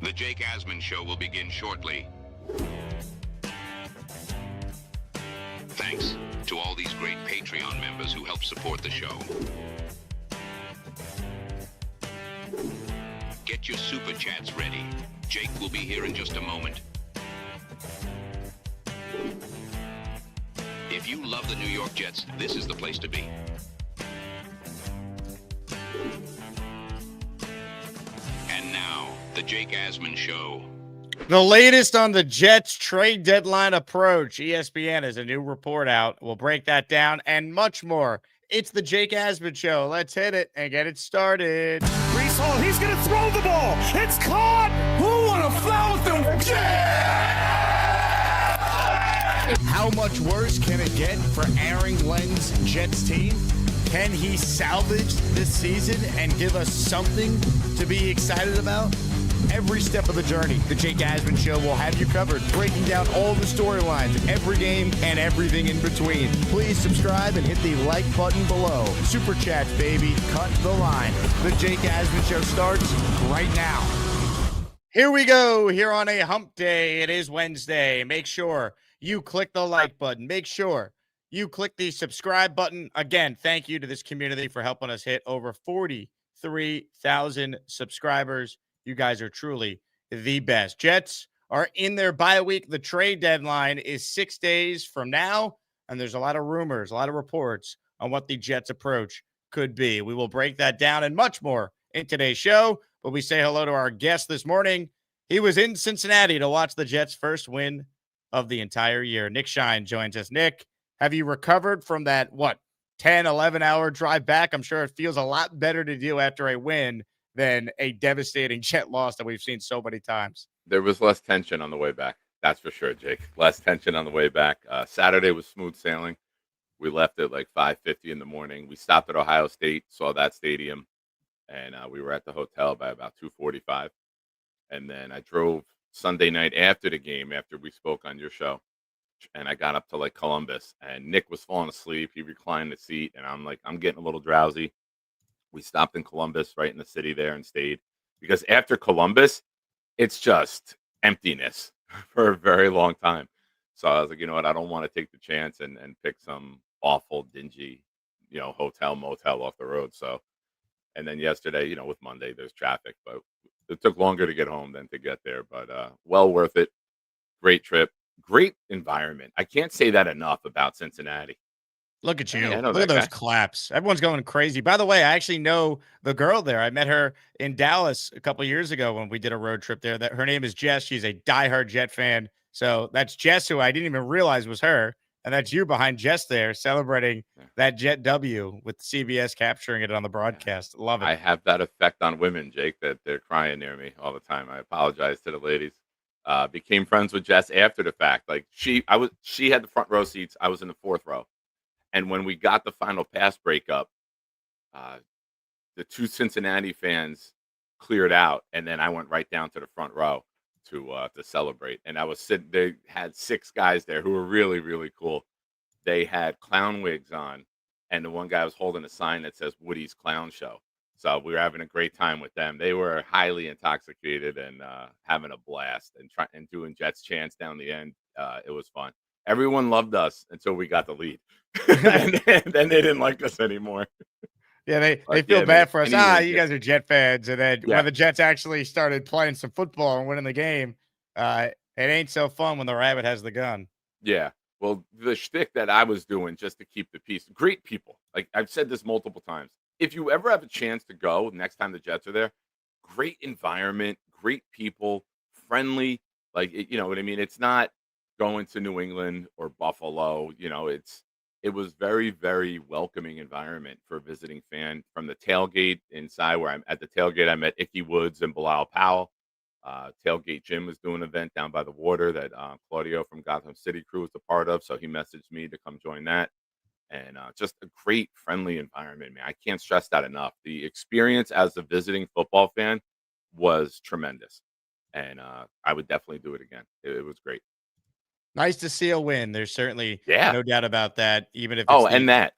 The Jake Asman Show will begin shortly. Thanks to all these great Patreon members who help support the show. Get your SuperChats ready. Jake will be here in just a moment. If you love the New York Jets, this is the place to be. And now, the Jake Asman Show. The latest on the Jets trade deadline approach. ESPN has a new report out. We'll break that down and much more. It's the Jake Asman Show. Let's hit it and get it started. Breece Hall, he's going to throw the ball. It's caught. Who want to foul with them? How much worse can it get for Aaron Glenn's Jets team? Can he salvage this season and give us something to be excited about? Every step of the journey, the Jake Asman Show will have you covered, breaking down all the storylines, every game, and everything in between. Please subscribe and hit the like button below. Super Chats, baby. Cut the line. The Jake Asman Show starts right now. Here we go. Here on a hump day. It is Wednesday. Make sure you click the like button. Make sure you click the subscribe button. Again, thank you to this community for helping us hit over 43,000 subscribers. You guys are truly the best. Jets are in their bye week. The trade deadline is 6 days from now, and there's a lot of rumors, a lot of reports on what the Jets' approach could be. We will break that down and much more in today's show, but we say hello to our guest this morning. He was in Cincinnati to watch the Jets' first win of the entire year. Nick Shine joins us. Nick, have you recovered from that, 10, 11-hour drive back? I'm sure it feels a lot better to do after a win than a devastating Jet loss that we've seen so many times. There was less tension on the way back. That's for sure, Jake. Less tension on the way back. Saturday was smooth sailing. We left at like 5:50 in the morning. We stopped at Ohio State, saw that stadium, and we were at the hotel by about 2:45. And then I drove Sunday night after the game, after we spoke on your show, and I got up to like Columbus, and Nick was falling asleep. He reclined the seat, and I'm getting a little drowsy. We stopped in Columbus, right in the city there, and stayed, because after Columbus, it's just emptiness for a very long time. So I was like, you know what? I don't want to take the chance and pick some awful, dingy, hotel, motel off the road. So, and then yesterday, with Monday, there's traffic, but it took longer to get home than to get there, but well worth it. Great trip, great environment. I can't say that enough about Cincinnati. Look at you. Yeah, Look at those claps. Everyone's going crazy. By the way, I actually know the girl there. I met her in Dallas a couple years ago when we did a road trip there. Her name is Jess. She's a diehard Jet fan. So that's Jess, who I didn't even realize was her. And that's you behind Jess there celebrating that Jet W with CBS capturing it on the broadcast. Love it. I have that effect on women, Jake, that they're crying near me all the time. I apologize to the ladies. Became friends with Jess after the fact. Like she had the front row seats. I was in the fourth row. And when we got the final pass breakup, the two Cincinnati fans cleared out, and then I went right down to the front row to celebrate. And I was sitting. They had 6 guys there who were really, really cool. They had clown wigs on, and the one guy was holding a sign that says Woody's Clown Show. So we were having a great time with them. They were highly intoxicated and having a blast and doing Jets chants down the end. It was fun. Everyone loved us until we got the lead. and then they didn't like us anymore. Yeah, they feel bad for us. You guys are Jet fans. And then when the Jets actually started playing some football and winning the game, it ain't so fun when the rabbit has the gun. Yeah. Well, the shtick that I was doing just to keep the peace. Great people. Like I've said this multiple times. If you ever have a chance to go next time the Jets are there, great environment, great people, friendly. Like, you know what I mean? It's not going to New England or Buffalo. It was very, very welcoming environment for a visiting fan. From the tailgate inside, where I'm at the tailgate, I met Icky Woods and Bilal Powell. Tailgate Jim was doing an event down by the water that Claudio from Gotham City Crew was a part of. So he messaged me to come join that. And just a great, friendly environment, man. I can't stress that enough. The experience as a visiting football fan was tremendous. And I would definitely do it again. It was great. Nice to see a win. There's certainly no doubt about that. Even if it's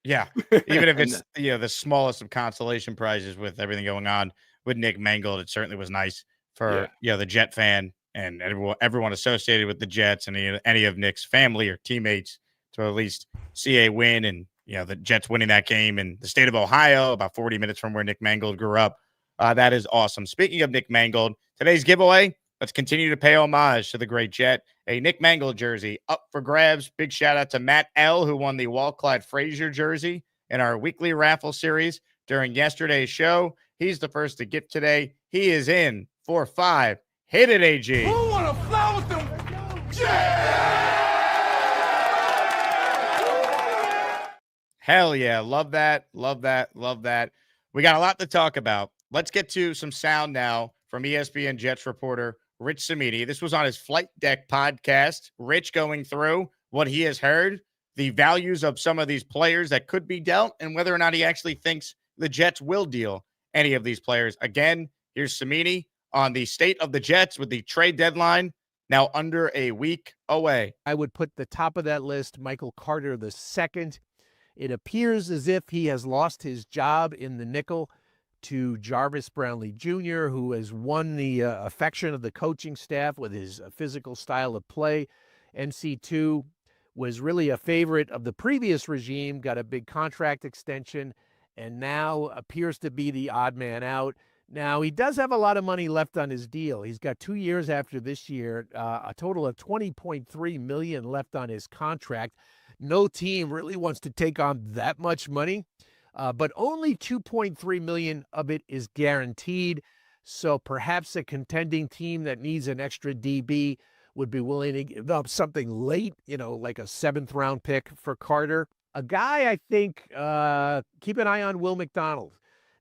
even if it's the smallest of consolation prizes with everything going on with Nick Mangold, it certainly was nice for the Jet fan and everyone associated with the Jets and any of Nick's family or teammates to at least see a win and the Jets winning that game in the state of Ohio, about 40 minutes from where Nick Mangold grew up. That is awesome. Speaking of Nick Mangold, today's giveaway, let's continue to pay homage to the great Jet. A Nick Mangold jersey up for grabs. Big shout out to Matt L., who won the Walt Clyde Frazier jersey in our weekly raffle series during yesterday's show. He's the first to gift today. He is in for 5. Hit it, AG. Who want to fly with them? Hell yeah. Love that. Love that. Love that. We got a lot to talk about. Let's get to some sound now from ESPN Jets reporter Rich Cimini. This was on his Flight Deck podcast. Rich going through what he has heard, the values of some of these players that could be dealt, and whether or not he actually thinks the Jets will deal any of these players. Again, here's Cimini on the state of the Jets with the trade deadline now under a week away. I would put the top of that list Michael Carter II. It appears as if he has lost his job in the nickel to Jarvis Brownlee Jr., who has won the affection of the coaching staff with his physical style of play. NC2 was really a favorite of the previous regime, got a big contract extension, and now appears to be the odd man out. Now, he does have a lot of money left on his deal. He's got 2 years after this year, a total of $20.3 million left on his contract. No team really wants to take on that much money, but only $2.3 million of it is guaranteed. So perhaps a contending team that needs an extra DB would be willing to give up something late, like a 7th-round pick for Carter. A guy, I think, keep an eye on Will McDonald.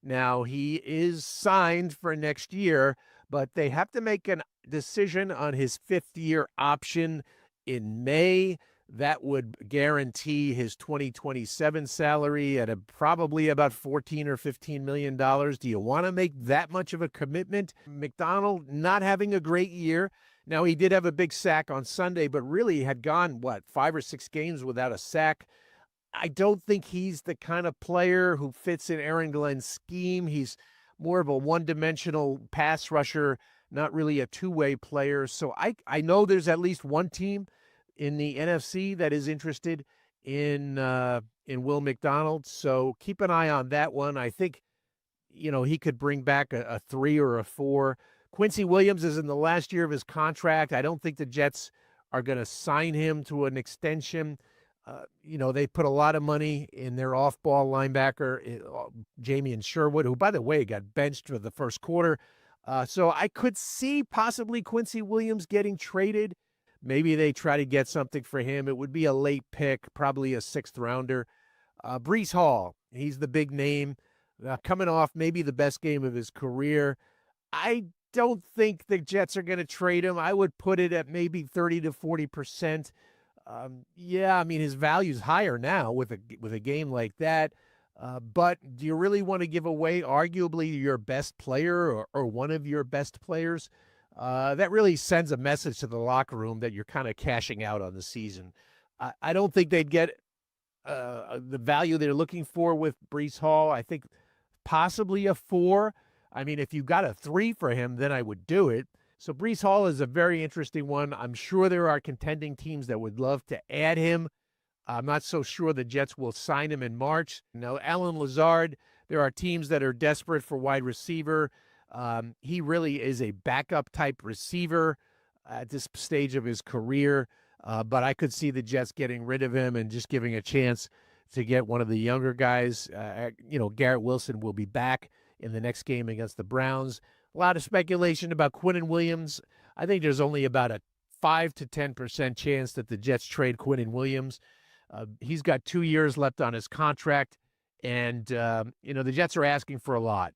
Now, he is signed for next year, but they have to make a decision on his 5th-year option in May. That would guarantee his 2027 salary at probably about $14 or $15 million. Do you want to make that much of a commitment? McDonald not having a great year. Now, he did have a big sack on Sunday, but really had gone, 5 or 6 games without a sack. I don't think he's the kind of player who fits in Aaron Glenn's scheme. He's more of a one-dimensional pass rusher, not really a two-way player. So I know there's at least one team in the NFC that is interested in Will McDonald. So keep an eye on that one. I think, he could bring back a 3 or a 4. Quincy Williams is in the last year of his contract. I don't think the Jets are going to sign him to an extension. They put a lot of money in their off-ball linebacker, Jamie Sherwood, who, by the way, got benched for the first quarter. So I could see possibly Quincy Williams getting traded. Maybe they try to get something for him. It would be a late pick, probably a 6th-rounder. Breece Hall, he's the big name, coming off maybe the best game of his career. I don't think the Jets are going to trade him. I would put it at maybe 30 to 40%. His value's higher now with a game like that. But do you really want to give away arguably your best player or one of your best players? That really sends a message to the locker room that you're kind of cashing out on the season. I don't think they'd get the value they're looking for with Breece Hall. I think possibly a 4. I mean, if you got a 3 for him, then I would do it. So Breece Hall is a very interesting one. I'm sure there are contending teams that would love to add him. I'm not so sure the Jets will sign him in March. Now, Allen Lazard, there are teams that are desperate for wide receiver. He really is a backup type receiver at this stage of his career. But I could see the Jets getting rid of him and just giving a chance to get one of the younger guys. Garrett Wilson will be back in the next game against the Browns. A lot of speculation about Quinnen Williams. I think there's only about a 5 to 10% chance that the Jets trade Quinnen Williams. He's got 2 years left on his contract, and the Jets are asking for a lot.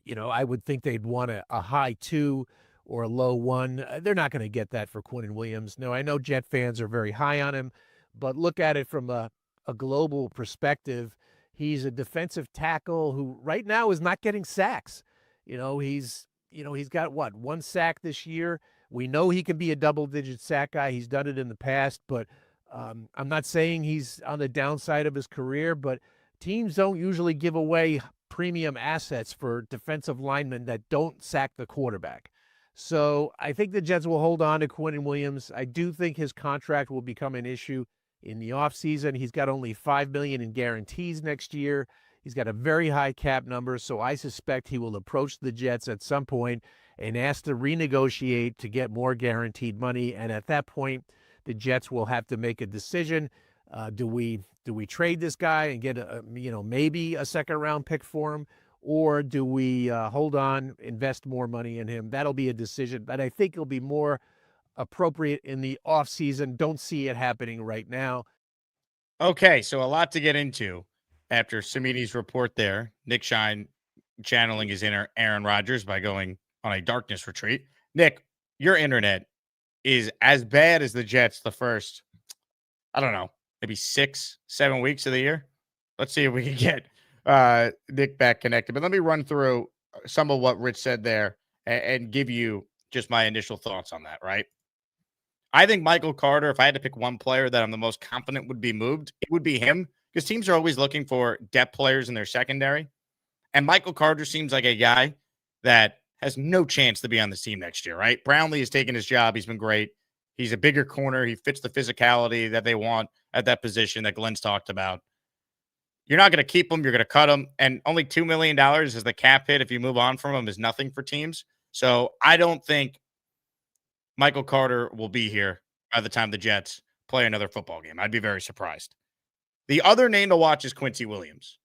I would think they'd want a high 2 or a low 1. They're not going to get that for Quinnen Williams. No, I know Jet fans are very high on him, but look at it from a global perspective. He's a defensive tackle who right now is not getting sacks. He's got 1 sack this year. We know he can be a double-digit sack guy. He's done it in the past, but I'm not saying he's on the downside of his career, but teams don't usually give away premium assets for defensive linemen that don't sack the quarterback. So I think the Jets will hold on to Quinnen Williams. I do think his contract will become an issue in the offseason. He's got only $5 million in guarantees next year. He's got a very high cap number, so I suspect he will approach the Jets at some point and ask to renegotiate to get more guaranteed money. And at that point, the Jets will have to make a decision. Do we trade this guy and get maybe a second round pick for him, or do we hold on, invest more money in him? That'll be a decision, but I think it'll be more appropriate in the offseason. Don't see it happening right now. Okay, so a lot to get into after Cimini's report there. Nick Shine channeling his inner Aaron Rodgers by going on a darkness retreat. Nick, your internet is as bad as the Jets the first, I don't know, maybe 6-7 weeks of the year. Let's see if we can get Nick back connected. But let me run through some of what Rich said there and give you just my initial thoughts on that, right? I think Michael Carter, if I had to pick one player that I'm the most confident would be moved, it would be him, because teams are always looking for depth players in their secondary. And Michael Carter seems like a guy that has no chance to be on this team next year, right? Brownlee has taken his job. He's been great. He's a bigger corner. He fits the physicality that they want at that position that Glenn's talked about. You're not going to keep him. You're going to cut him. And only $2 million is the cap hit if you move on from him is nothing for teams. So I don't think Michael Carter will be here by the time the Jets play another football game. I'd be very surprised. The other name to watch is Quincy Williams,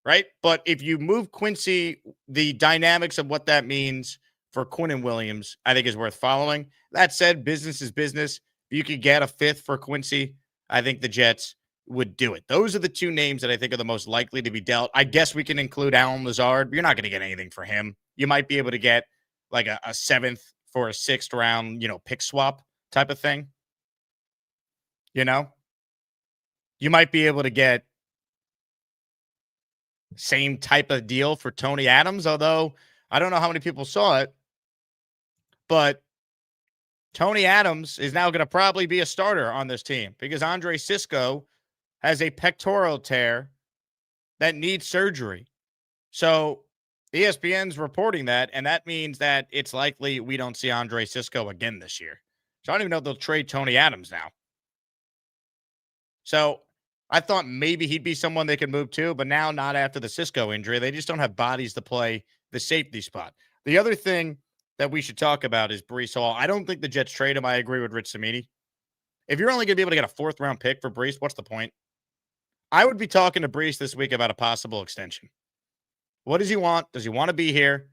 right? But if you move Quincy, the dynamics of what that means for Quinnen Williams, I think is worth following. That said, business is business. If you could get a fifth for Quincy, I think the Jets would do it. Those are the two names that I think are the most likely to be dealt. I guess we can include Alan Lazard, but you're not going to get anything for him. You might be able to get like a seventh for a sixth round, pick swap type of thing. You might be able to get same type of deal for Tony Adams, although I don't know how many people saw it, but Tony Adams is now going to probably be a starter on this team because Andre Sisco has a pectoral tear that needs surgery. So ESPN's reporting that, and that means that it's likely we don't see Andre Sisco again this year. So I don't even know if they'll trade Tony Adams now. So I thought maybe he'd be someone they could move to, but now not after the Sisco injury. They just don't have bodies to play the safety spot. The other thing that we should talk about is Breece Hall. I don't think the Jets trade him. I agree with Rich Cimini. If you're only going to be able to get a fourth-round pick for Breece, what's the point? I would be talking to Breece this week about a possible extension. What does he want? Does he want to be here?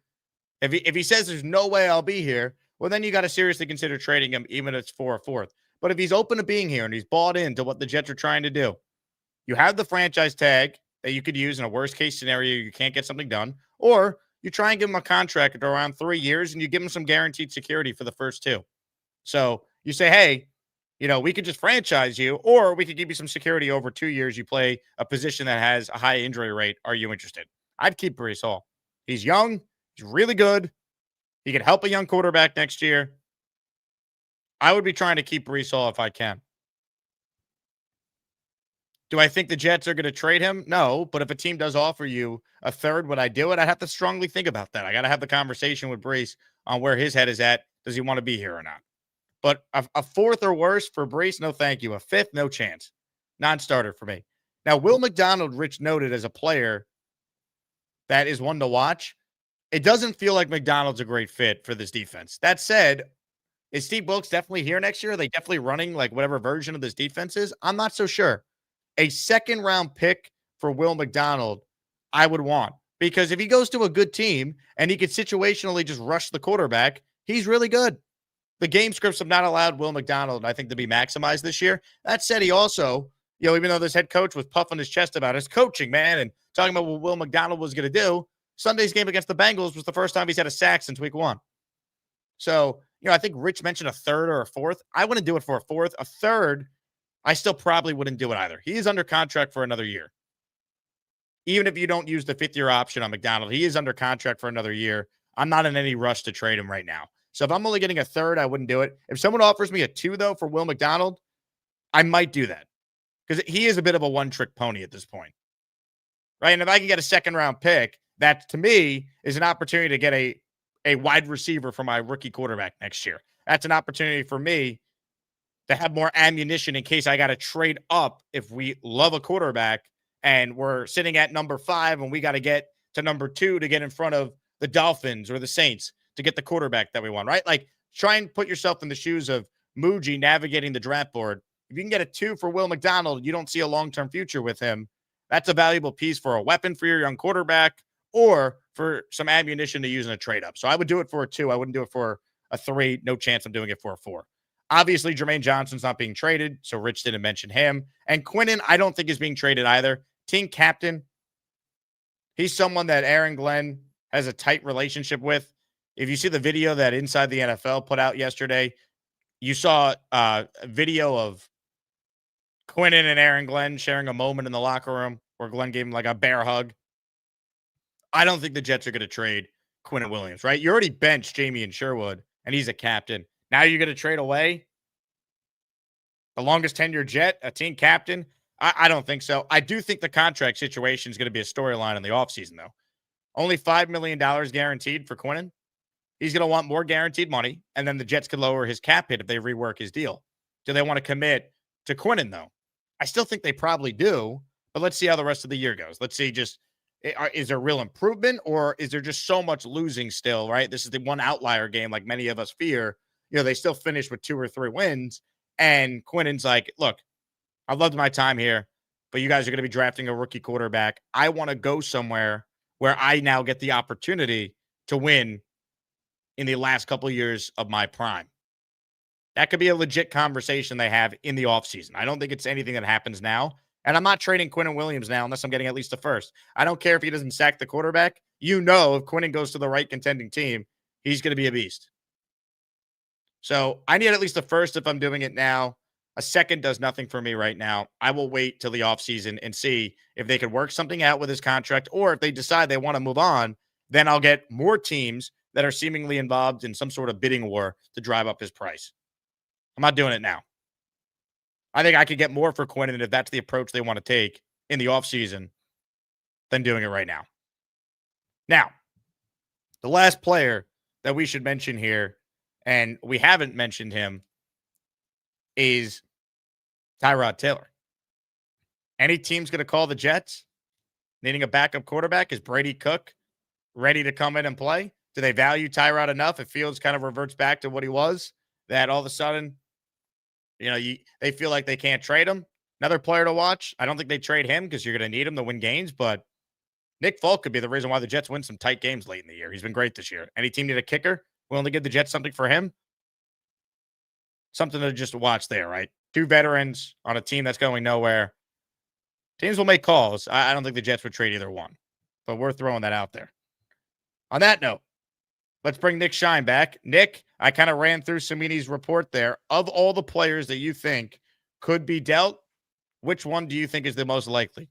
If he says there's no way I'll be here, well, then you got to seriously consider trading him, even if it's for a fourth. But if he's open to being here and he's bought into what the Jets are trying to do, you have the franchise tag that you could use in a worst-case scenario. You can't get something done. Or you try and give him a contract at around 3 years, and you give him some guaranteed security for the first 2. So you say, hey, we could just franchise you, or we could give you some security over 2 years. You play a position that has a high injury rate. Are you interested? I'd keep Breece Hall. He's young. He's really good. He could help a young quarterback next year. I would be trying to keep Breece Hall if I can. Do I think the Jets are going to trade him? No, but if a team does offer you a third, would I do it? I'd have to strongly think about that. I got to have the conversation with Breece on where his head is at. Does he want to be here or not? But a fourth or worse for Breece, no thank you. A fifth, no chance. Non-starter for me. Now, Will McDonald, Rich noted as a player that is one to watch. It doesn't feel like McDonald's a great fit for this defense. That said, is Steve Wilkes definitely here next year? Are they definitely running like whatever version of this defense is? I'm not so sure. A second-round pick for Will McDonald, I would want. Because if he goes to a good team and he could situationally just rush the quarterback, he's really good. The game scripts have not allowed Will McDonald, I think, to be maximized this year. That said, he also, even though this head coach was puffing his chest about his coaching, man, and talking about what Will McDonald was going to do, Sunday's game against the Bengals was the first time he's had a sack since week 1. So, I think Rich mentioned a third or a fourth. I wouldn't do it for a fourth. A third, I still probably wouldn't do it either. He is under contract for another year. Even if you don't use the fifth-year option on McDonald, he is under contract for another year. I'm not in any rush to trade him right now. So if I'm only getting a third, I wouldn't do it. If someone offers me a 2, though, for Will McDonald, I might do that. Because he is a bit of a one-trick pony at this point. Right? And if I can get a second-round pick, that, to me, is an opportunity to get a a wide receiver for my rookie quarterback next year. That's an opportunity for me to have more ammunition in case I got to trade up if we love a quarterback and we're sitting at number 5 and we got to get to number 2 to get in front of the Dolphins or the Saints to get the quarterback that we want, right? Like, try and put yourself in the shoes of Muji navigating the draft board. If you can get a 2 for Will McDonald, you don't see a long-term future with him. That's a valuable piece for a weapon for your young quarterback or for some ammunition to use in a trade-up. So I would do it for a 2. I wouldn't do it for a 3. No chance I'm doing it for a 4. Obviously, Jermaine Johnson's not being traded, so Rich didn't mention him. And Quinnen, I don't think is being traded either. Team captain, he's someone that Aaron Glenn has a tight relationship with. If you see the video that Inside the NFL put out yesterday, you saw a video of Quinnen and Aaron Glenn sharing a moment in the locker room where Glenn gave him like a bear hug. I don't think the Jets are going to trade Quinnen Williams, right? You already benched Jamie and Sherwood, and he's a captain. Now you're going to trade away the longest tenured Jet, a team captain? I don't think so. I do think the contract situation is going to be a storyline in the offseason, though. Only $5 million guaranteed for Quinnen. He's going to want more guaranteed money, and then the Jets could lower his cap hit if they rework his deal. Do they want to commit to Quinnen, though? I still think they probably do, but let's see how the rest of the year goes. Let's see, is there real improvement, or is there just so much losing still, right? This is the one outlier game like many of us fear. They still finished with 2 or 3 wins, and Quinnen's like, look, I loved my time here, but you guys are going to be drafting a rookie quarterback. I want to go somewhere where I now get the opportunity to win in the last couple of years of my prime. That could be a legit conversation they have in the offseason. I don't think it's anything that happens now. And I'm not trading Quinnen Williams now unless I'm getting at least a first. I don't care if he doesn't sack the quarterback. If Quinnen goes to the right contending team, he's going to be a beast. So I need at least a first if I'm doing it now. A second does nothing for me right now. I will wait till the offseason and see if they could work something out with his contract, or if they decide they want to move on, then I'll get more teams that are seemingly involved in some sort of bidding war to drive up his price. I'm not doing it now. I think I could get more for Quinnen if that's the approach they want to take in the offseason than doing it right now. Now, the last player that we should mention here, and we haven't mentioned him, is Tyrod Taylor. Any team's going to call the Jets needing a backup quarterback? Is Brady Cook ready to come in and play? Do they value Tyrod enough? If Fields kind of reverts back to what he was, that all of a sudden, they feel like they can't trade him. Another player to watch. I don't think they trade him because you're going to need him to win games, but Nick Folk could be the reason why the Jets win some tight games late in the year. He's been great this year. Any team need a kicker? Willing to give the Jets something for him? Something to just watch there, right? 2 veterans on a team that's going nowhere. Teams will make calls. I don't think the Jets would trade either one, but we're throwing that out there. On that note, let's bring Nick Shine back. Nick, I kind of ran through Cimini's report there. Of all the players that you think could be dealt, which one do you think is the most likely?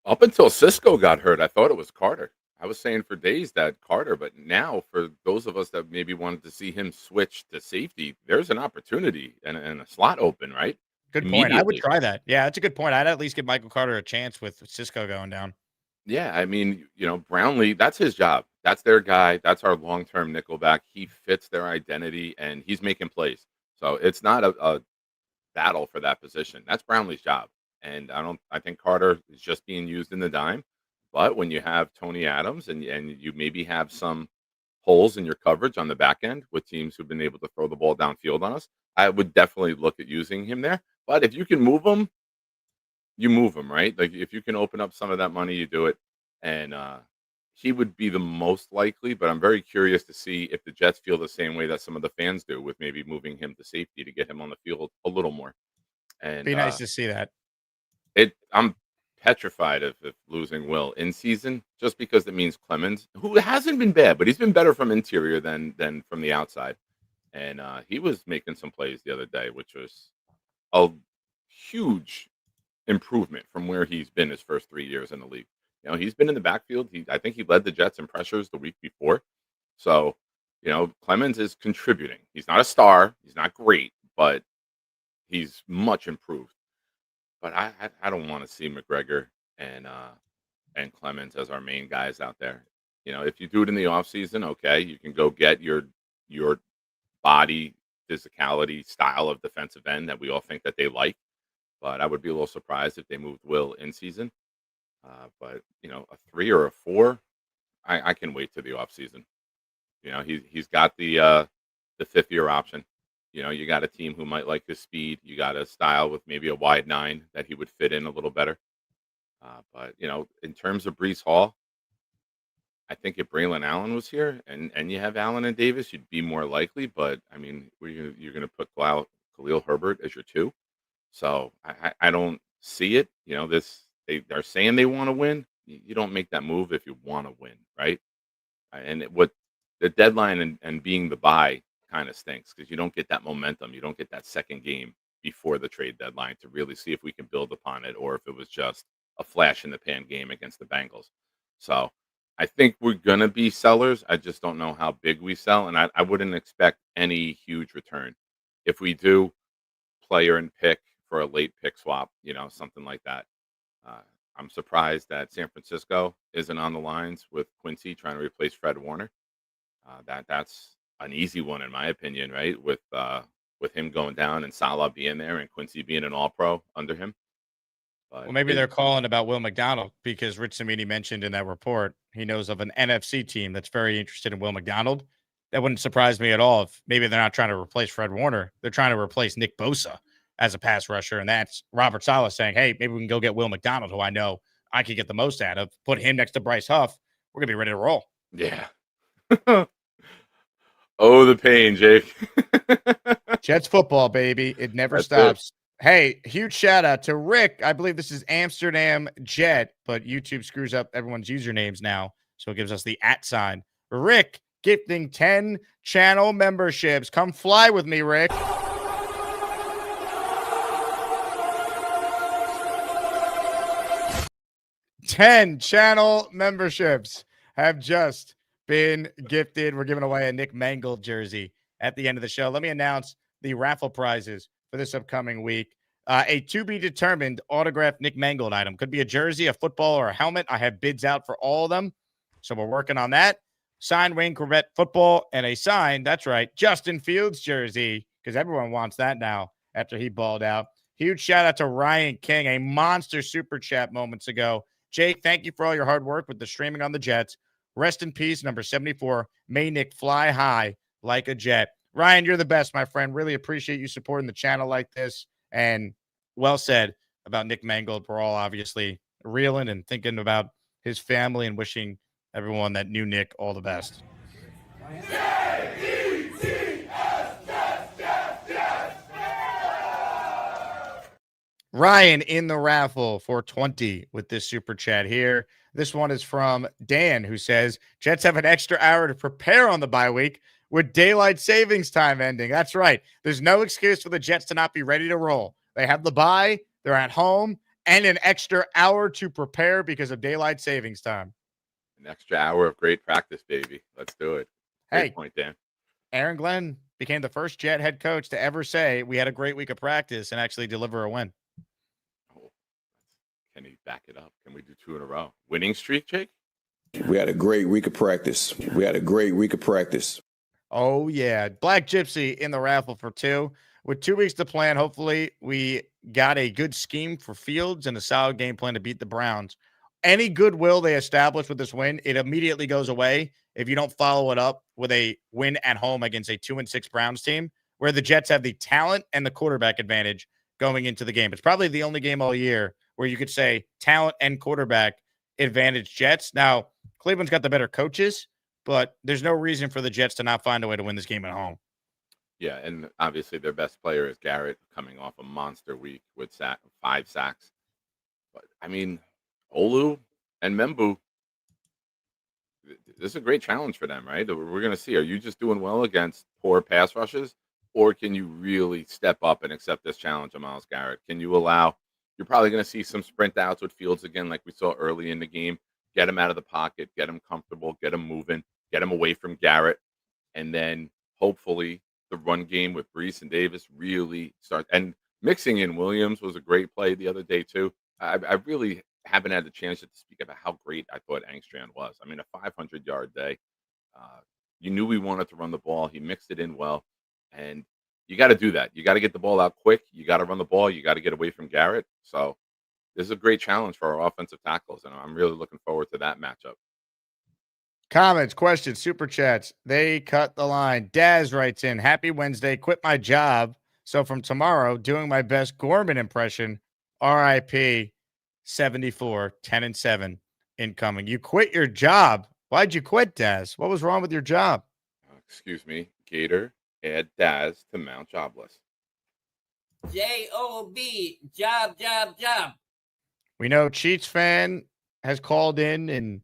Up until Cisco got hurt, I thought it was Carter. I was saying for days that Carter, but now for those of us that maybe wanted to see him switch to safety, there's an opportunity and a slot open, right? Good point. I would try that. Yeah, that's a good point. I'd at least give Michael Carter a chance with Cisco going down. Yeah, I mean, Brownlee, that's his job. That's their guy. That's our long-term nickelback. He fits their identity, and he's making plays. So it's not a battle for that position. That's Brownlee's job. And I think Carter is just being used in the dime. But when you have Tony Adams and you maybe have some holes in your coverage on the back end with teams who've been able to throw the ball downfield on us, I would definitely look at using him there. But if you can move him, you move him, right? Like if you can open up some of that money, you do it. And he would be the most likely, but I'm very curious to see if the Jets feel the same way that some of the fans do with maybe moving him to safety to get him on the field a little more. And be nice to see that. I'm petrified of losing Will in season just because it means Clemens, who hasn't been bad, but he's been better from interior than from the outside. And he was making some plays the other day, which was a huge improvement from where he's been his first 3 years in the league. He's been in the backfield. I think he led the Jets in pressures the week before. So, Clemens is contributing. He's not a star. He's not great, but he's much improved. But I don't want to see McGregor and Clemens as our main guys out there. If you do it in the offseason, okay, you can go get your body physicality style of defensive end that we all think that they like. But I would be a little surprised if they moved Will in season. But a 3 or a 4, I can wait to the offseason. He's got the 5th-year option. You got a team who might like his speed. You got a style with maybe a wide 9 that he would fit in a little better. But in terms of Breece Hall, I think if Braylon Allen was here and you have Allen and Davis, you'd be more likely. But I mean, you're going to put Khalil Herbert as your 2. So I don't see it. They're saying they want to win. You don't make that move if you want to win, right? And what the deadline and being the bye kind of stinks because you don't get that momentum. You don't get that second game before the trade deadline to really see if we can build upon it or if it was just a flash in the pan game against the Bengals. So I think we're going to be sellers. I just don't know how big we sell. And I wouldn't expect any huge return. If we do, player and pick for a late pick swap, something like that. I'm surprised that San Francisco isn't on the lines with Quincy trying to replace Fred Warner. That's an easy one in my opinion, right? With him going down and Salah being there and Quincy being an All-Pro under him. But Well, maybe they're calling about Will McDonald because Rich Cimini mentioned in that report he knows of an NFC team that's very interested in Will McDonald. That wouldn't surprise me at all if maybe they're not trying to replace Fred Warner. They're trying to replace Nick Bosa as a pass rusher. And that's Robert Saleh saying, hey, maybe we can go get Will McDonald, who I know I could get the most out of. Put him next to Bryce Huff. We're going to be ready to roll. Yeah. Oh, the pain, Jake. Jets football, baby. It never stops. Hey, huge shout out to Rick. I believe this is Amsterdam Jet, but YouTube screws up everyone's usernames now. So it gives us the @sign. Rick gifting 10 channel memberships. Come fly with me, Rick. 10 channel memberships have just been gifted. We're giving away a Nick Mangold jersey at the end of the show. Let me announce the raffle prizes for this upcoming week. A to-be-determined autographed Nick Mangold item. Could be a jersey, a football, or a helmet. I have bids out for all of them, so we're working on that. Signed Wayne Corvette football and a signed, that's right, Justin Fields jersey, because everyone wants that now after he balled out. Huge shout-out to Ryan King, a monster super chat moments ago. Jake, thank you for all your hard work with the streaming on the Jets. Rest in peace, number 74. May Nick fly high like a jet. Ryan, you're the best, my friend. Really appreciate you supporting the channel like this. And well said about Nick Mangold. We're all obviously reeling and thinking about his family and wishing everyone that knew Nick all the best. Ryan in the raffle for 20 with this super chat here. This one is from Dan, who says, Jets have an extra hour to prepare on the bye week with daylight savings time ending. That's right. There's no excuse for the Jets to not be ready to roll. They have the bye, they're at home, and an extra hour to prepare because of daylight savings time. An extra hour of great practice, baby. Let's do it. Great point, Dan. Aaron Glenn became the first Jet head coach to ever say we had a great week of practice and actually deliver a win. Can he back it up? Can we do 2 in a row? Winning streak, Jake? We had a great week of practice. Oh, yeah. Black Gypsy in the raffle for 2. With 2 weeks to plan, hopefully we got a good scheme for Fields and a solid game plan to beat the Browns. Any goodwill they establish with this win, it immediately goes away if you don't follow it up with a win at home against a 2-6 Browns team where the Jets have the talent and the quarterback advantage going into the game. It's probably the only game all year where you could say talent and quarterback advantage Jets. Now, Cleveland's got the better coaches, but there's no reason for the Jets to not find a way to win this game at home. Yeah, and obviously their best player is Garrett, coming off a monster week with 5 sacks. But, I mean, Olu and Membu, this is a great challenge for them, right? We're going to see, are you just doing well against poor pass rushes, or can you really step up and accept this challenge of Myles Garrett? Can you allow – you're probably going to see some sprint outs with Fields again like we saw early in the game. Get him out of the pocket, get him comfortable, get him moving, get him away from Garrett, and then hopefully the run game with Breece and Davis really starts. And mixing in Williams was a great play the other day too. I really haven't had the chance to speak about how great I thought Angstrom was. I mean, a 500-yard day. You knew we wanted to run the ball. He mixed it in well. And you got to do that. You got to get the ball out quick. You got to run the ball. You got to get away from Garrett. So this is a great challenge for our offensive tackles, and I'm really looking forward to that matchup. Comments, questions, super chats. They cut the line. Daz writes in, happy Wednesday. Quit my job. So from tomorrow, doing my best Gorman impression. RIP 74, 10-7 incoming. You quit your job. Why'd you quit, Daz? What was wrong with your job? Excuse me, Gator. Add Daz to Mount Jobless. J-O-B, job. We know Cheats fan has called in and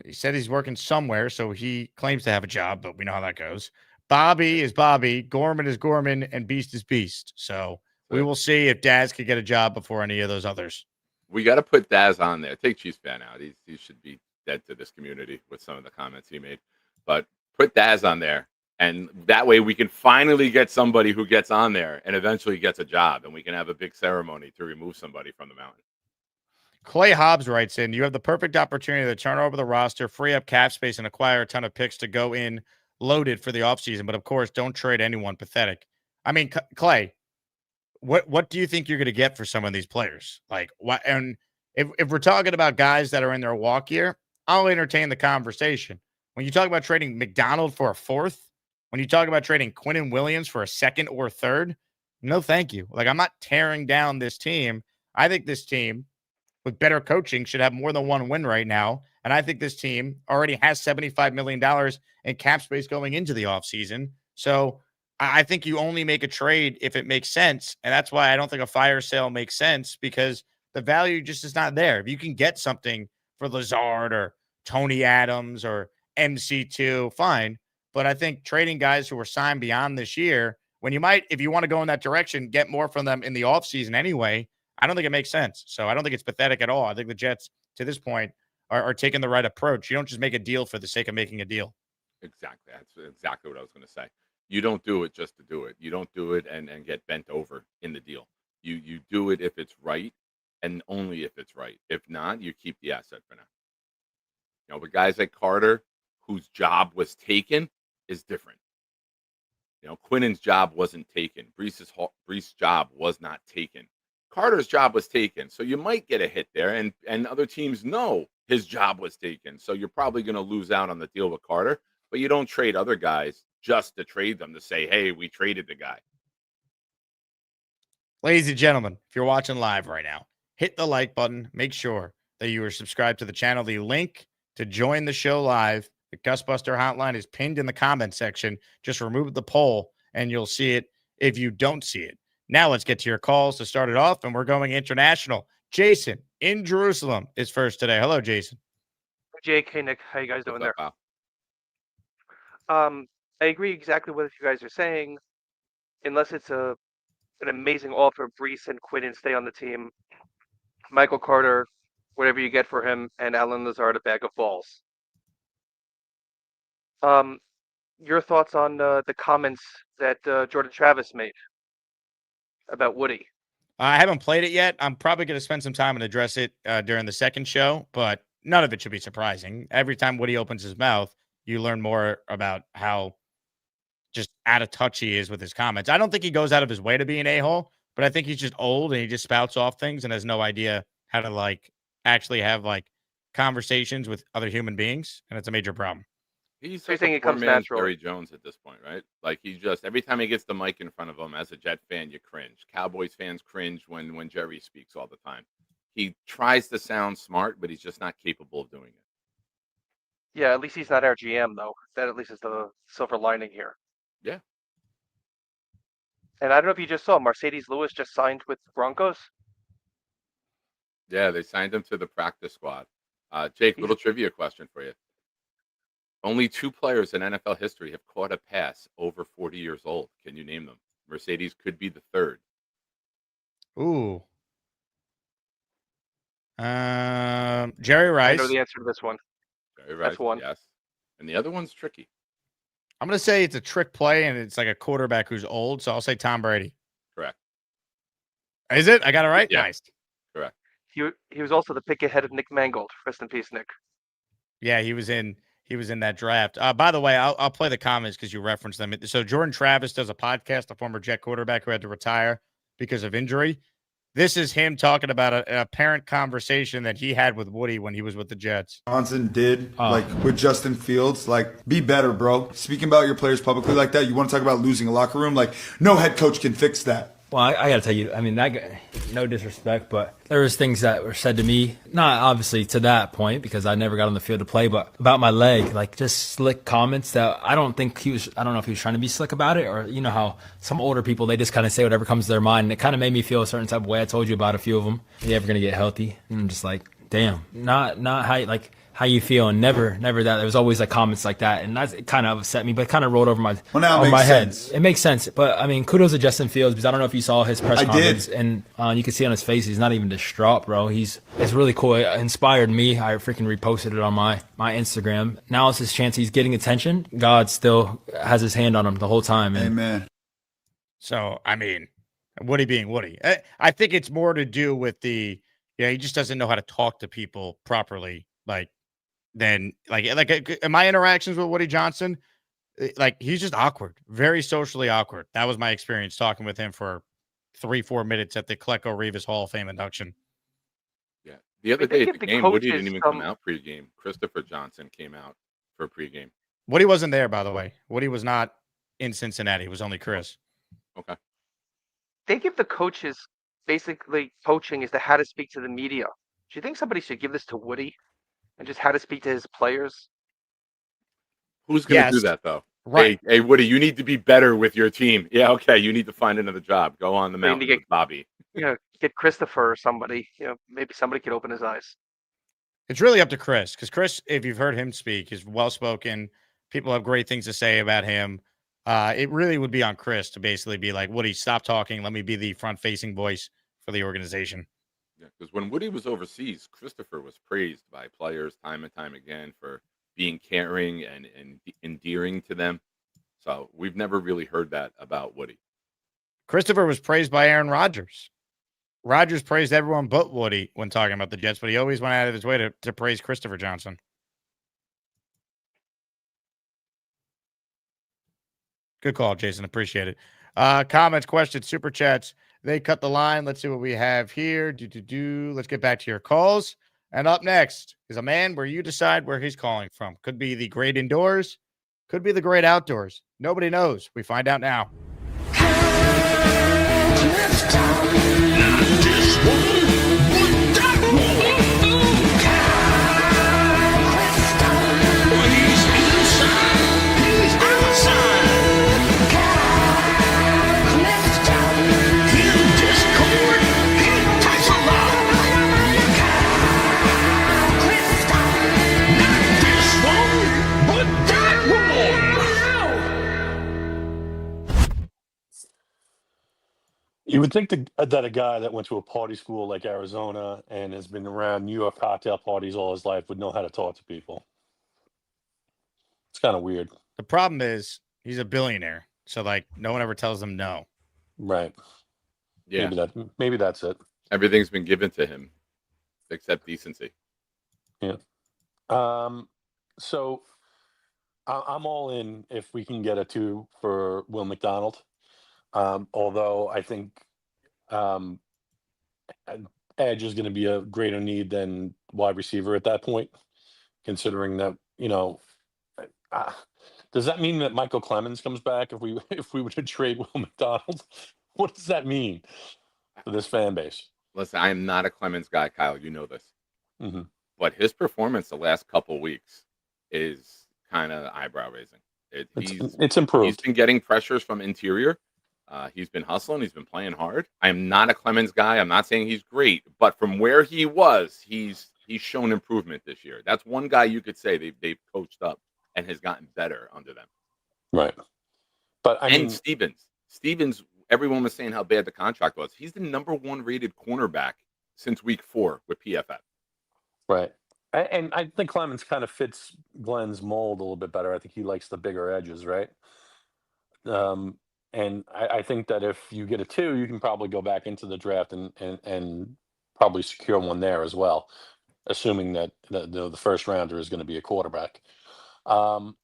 he said he's working somewhere, so he claims to have a job, but we know how that goes. Bobby is Bobby, Gorman is Gorman, and Beast is Beast. So we will see if Daz could get a job before any of those others. We got to put Daz on there. Take Cheats fan out. He should be dead to this community with some of the comments he made. But put Daz on there. And that way we can finally get somebody who gets on there and eventually gets a job. And we can have a big ceremony to remove somebody from the mountain. Clay Hobbs writes in, you have the perfect opportunity to turn over the roster, free up cap space, and acquire a ton of picks to go in loaded for the offseason. But, of course, don't trade anyone. Pathetic. I mean, Clay, what do you think you're going to get for some of these players? Like, what? And if we're talking about guys that are in their walk year, I'll entertain the conversation. When you talk about trading McDonald for a fourth, when you talk about trading Quinnen Williams for a second or third, no thank you. Like, I'm not tearing down this team. I think this team, with better coaching, should have more than one win right now. And I think this team already has $75 million in cap space going into the offseason. So I think you only make a trade if it makes sense. And that's why I don't think a fire sale makes sense, because the value just is not there. If you can get something for Lazard or Tony Adams or MC2, fine. But I think trading guys who were signed beyond this year, when you might, if you want to go in that direction, get more from them in the offseason anyway, I don't think it makes sense. So I don't think it's pathetic at all. I think the Jets, to this point, are taking the right approach. You don't just make a deal for the sake of making a deal. Exactly. That's exactly what I was going to say. You don't do it just to do it. You don't do it and get bent over in the deal. You do it if it's right, and only if it's right. If not, you keep the asset for now. You know, but guys like Carter, whose job was taken, is different. You know, Quinnen's job wasn't taken. Breece's job was not taken. Carter's job was taken. So you might get a hit there, and other teams know his job was taken. So you're probably going to lose out on the deal with Carter, but you don't trade other guys just to trade them, to say, hey, we traded the guy. Ladies and gentlemen, if you're watching live right now, hit the like button. Make sure that you are subscribed to the channel. The link to join the show live, the Gusbuster hotline, is pinned in the comment section. Just remove the poll and you'll see it if you don't see it. Now let's get to your calls to start it off, and we're going international. Jason in Jerusalem is first today. Hello, Jason. Jake, hey Nick, how you guys doing there? Wow. I agree exactly with what you guys are saying, unless it's an amazing offer. Breece and Quinnen stay on the team. Michael Carter, whatever you get for him, and Alan Lazard, a bag of balls. Your thoughts on the comments that Jordan Travis made about Woody? I haven't played it yet. I'm probably going to spend some time and address it during the second show, but none of it should be surprising. Every time Woody opens his mouth, you learn more about how just out of touch he is with his comments. I don't think he goes out of his way to be an a-hole, but I think he's just old and he just spouts off things and has no idea how to like actually have like conversations with other human beings, and it's a major problem. He's So you like think a it comes poor man's natural? Jerry Jones at this point, right? Like, he just, every time he gets the mic in front of him, as a Jet fan, you cringe. Cowboys fans cringe when Jerry speaks all the time. He tries to sound smart, but he's just not capable of doing it. Yeah, at least he's not our GM, though. That at least is the silver lining here. Yeah. And I don't know if you just saw, Mercedes Lewis just signed with the Broncos. Yeah, they signed him to the practice squad. Jake, little trivia question for you. Only 2 players in NFL history have caught a pass over 40 years old. Can you name them? Mercedes could be the third. Ooh. Jerry I Rice. know the answer to this one. Very right. That's one. Yes. And the other one's tricky. I'm going to say it's a trick play, and it's like a quarterback who's old, so I'll say Tom Brady. Correct. Is it? I got it right? Yeah. Nice. Correct. he was also the pick ahead of Nick Mangold. Rest in peace, Nick. Yeah, he was in that draft. By the way, I'll play the comments because you referenced them. So Jordan Travis does a podcast, a former Jet quarterback who had to retire because of injury. This is him talking about an apparent conversation that he had with Woody when he was with the Jets. Johnson did, with Justin Fields, be better, bro. Speaking about your players publicly like that, you want to talk about losing a locker room? No head coach can fix that. Well, I got to tell you, I mean, that guy, no disrespect, but there was things that were said to me, not obviously to that point because I never got on the field to play, but about my leg, just slick comments that I don't know if he was trying to be slick about it, or you know how some older people, they just kind of say whatever comes to their mind, and it kind of made me feel a certain type of way. I told you about a few of them. Are you ever going to get healthy? And I'm just like, damn, not how you feel, and never that. There was always comments like that, and that kind of upset me, but it kind of rolled over my head. It makes sense, but I mean, kudos to Justin Fields because I don't know if you saw his press conference, and you can see on his face he's not even distraught, bro. It's really cool. It inspired me. I freaking reposted it on my Instagram. Now it's his chance. He's getting attention. God still has his hand on him the whole time. Amen. So I mean, Woody being Woody, I think it's more to do with he just doesn't know how to talk to people properly, in my interactions with Woody Johnson, he's just awkward, very socially awkward. That was my experience talking with him for 3-4 minutes at the Klecko Rivas Hall of Fame induction. Yeah. The other day at the game, Woody didn't even come out pregame. Christopher Johnson came out for pregame. Woody wasn't there, by the way. Woody was not in Cincinnati. It was only Chris. Okay. They give the coaches basically coaching as to how to speak to the media. Do you think somebody should give this to Woody? And just how to speak to his players. Who's going to do that, though? Right. Hey, Woody, you need to be better with your team. Yeah, okay, you need to find another job. Go on the mountain with Bobby. Get Christopher or somebody. Maybe somebody could open his eyes. It's really up to Chris, because Chris, if you've heard him speak, is well-spoken. People have great things to say about him. It really would be on Chris to basically be like, Woody, stop talking. Let me be the front-facing voice for the organization. Yeah, because when Woody was overseas, Christopher was praised by players time and time again for being caring and endearing to them. So we've never really heard that about Woody. Christopher was praised by Aaron Rodgers. Rodgers praised everyone but Woody when talking about the Jets, but he always went out of his way to praise Christopher Johnson. Good call, Jason. Appreciate it. Comments, questions, super chats. They cut the line. Let's see what we have here. Let's get back to your calls. And up next is a man where you decide where he's calling from. Could be the great indoors, could be the great outdoors. Nobody knows. We find out now. You would think that a guy that went to a party school like Arizona and has been around New York cocktail parties all his life would know how to talk to people. It's kind of weird. The problem is he's a billionaire, so no one ever tells him no. Right. Yeah. Maybe that's it. Everything's been given to him except decency. Yeah. So I'm all in if we can get a 2 for Will McDonald. Although I think edge is going to be a greater need than wide receiver at that point, considering that, does that mean that Michael Clemens comes back if we were to trade Will McDonald? What does that mean for this fan base? Listen, I am not a Clemens guy, Kyle. You know this. Mm-hmm. But his performance the last couple weeks is kind of eyebrow raising. It's improved. He's been getting pressures from interior. He's been hustling. He's been playing hard. I am not a Clemens guy. I'm not saying he's great, but from where he was, he's shown improvement this year. That's one guy you could say they've coached up and has gotten better under them. Right. But Stevens, everyone was saying how bad the contract was. He's the number 1 rated cornerback since week 4 with PFF. Right. And I think Clemens kind of fits Glenn's mold a little bit better. I think he likes the bigger edges, right? And I think that if you get a 2, you can probably go back into the draft and probably secure one there as well, assuming that the first rounder is going to be a quarterback. And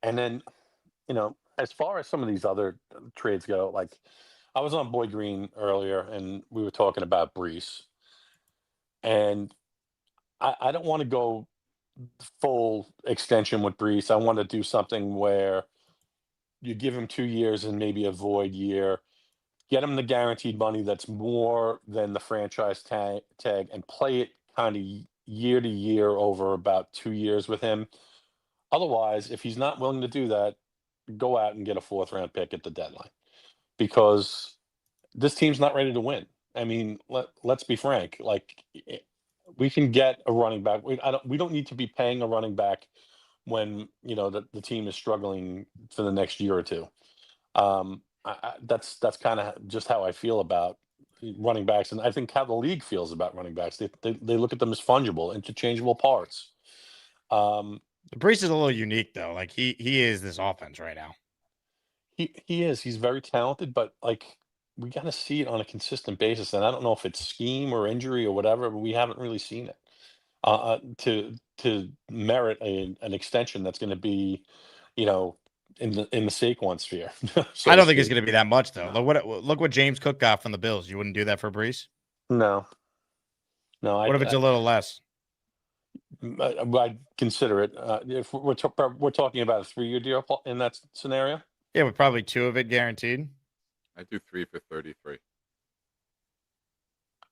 then, as far as some of these other trades go, like I was on Boyd Green earlier, and we were talking about Breece, and I don't want to go full extension with Breece. I want to do something where you give him 2 years and maybe a void year, get him the guaranteed money that's more than the franchise tag, and play it kind of year to year over about 2 years with him. Otherwise, if he's not willing to do that, go out and get a 4th-round pick at the deadline, because this team's not ready to win. I mean, let's be frank. Like, we can get a running back. We don't need to be paying a running back when the team is struggling for the next year or two. That's kind of just how I feel about running backs, and I think how the league feels about running backs. They look at them as fungible, interchangeable parts. Breece is a little unique though. Like he is this offense right now. He is. He's very talented, but like we got to see it on a consistent basis. And I don't know if it's scheme or injury or whatever, but we haven't really seen it to merit an extension that's going to be, in the Saquon sphere. I don't think it's going to be that much though. Look what James Cook got from the Bills. You wouldn't do that for Breece? No. What if it's a little less? I'd consider it. If we're talking about a 3-year deal in that scenario. Yeah, with probably 2 of it guaranteed. I do 3 for 33.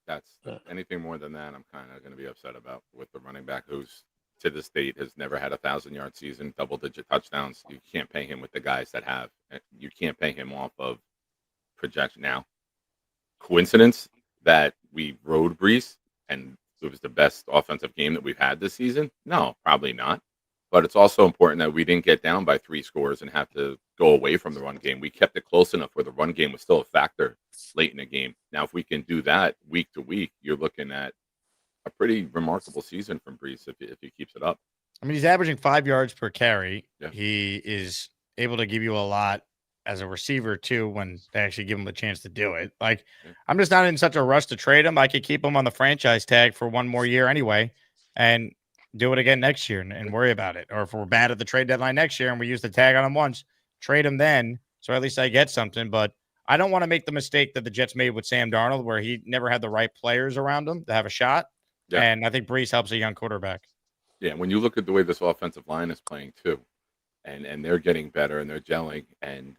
That's anything more than that, I'm kind of going to be upset about with the running back who's to this date has never had a 1,000-yard season, double-digit touchdowns. You can't pay him with the guys that have. You can't pay him off of projection. Now, coincidence that we rode Breece and it was the best offensive game that we've had this season? No, probably not. But it's also important that we didn't get down by 3 scores and have to go away from the run game. We kept it close enough where the run game was still a factor late in the game. Now, if we can do that week to week, you're looking at a pretty remarkable season from Breece if he keeps it up. I mean, he's averaging 5 yards per carry. Yeah. He is able to give you a lot as a receiver too when they actually give him the chance to do it. Like, I'm just not in such a rush to trade him. I could keep him on the franchise tag for 1 more year anyway and do it again next year and worry about it. Or if we're bad at the trade deadline next year and we use the tag on him once, trade him then. So at least I get something. But I don't want to make the mistake that the Jets made with Sam Darnold, where he never had the right players around him to have a shot. Yeah. And I think Breece helps a young quarterback. Yeah, when you look at the way this offensive line is playing too, and they're getting better and they're gelling. And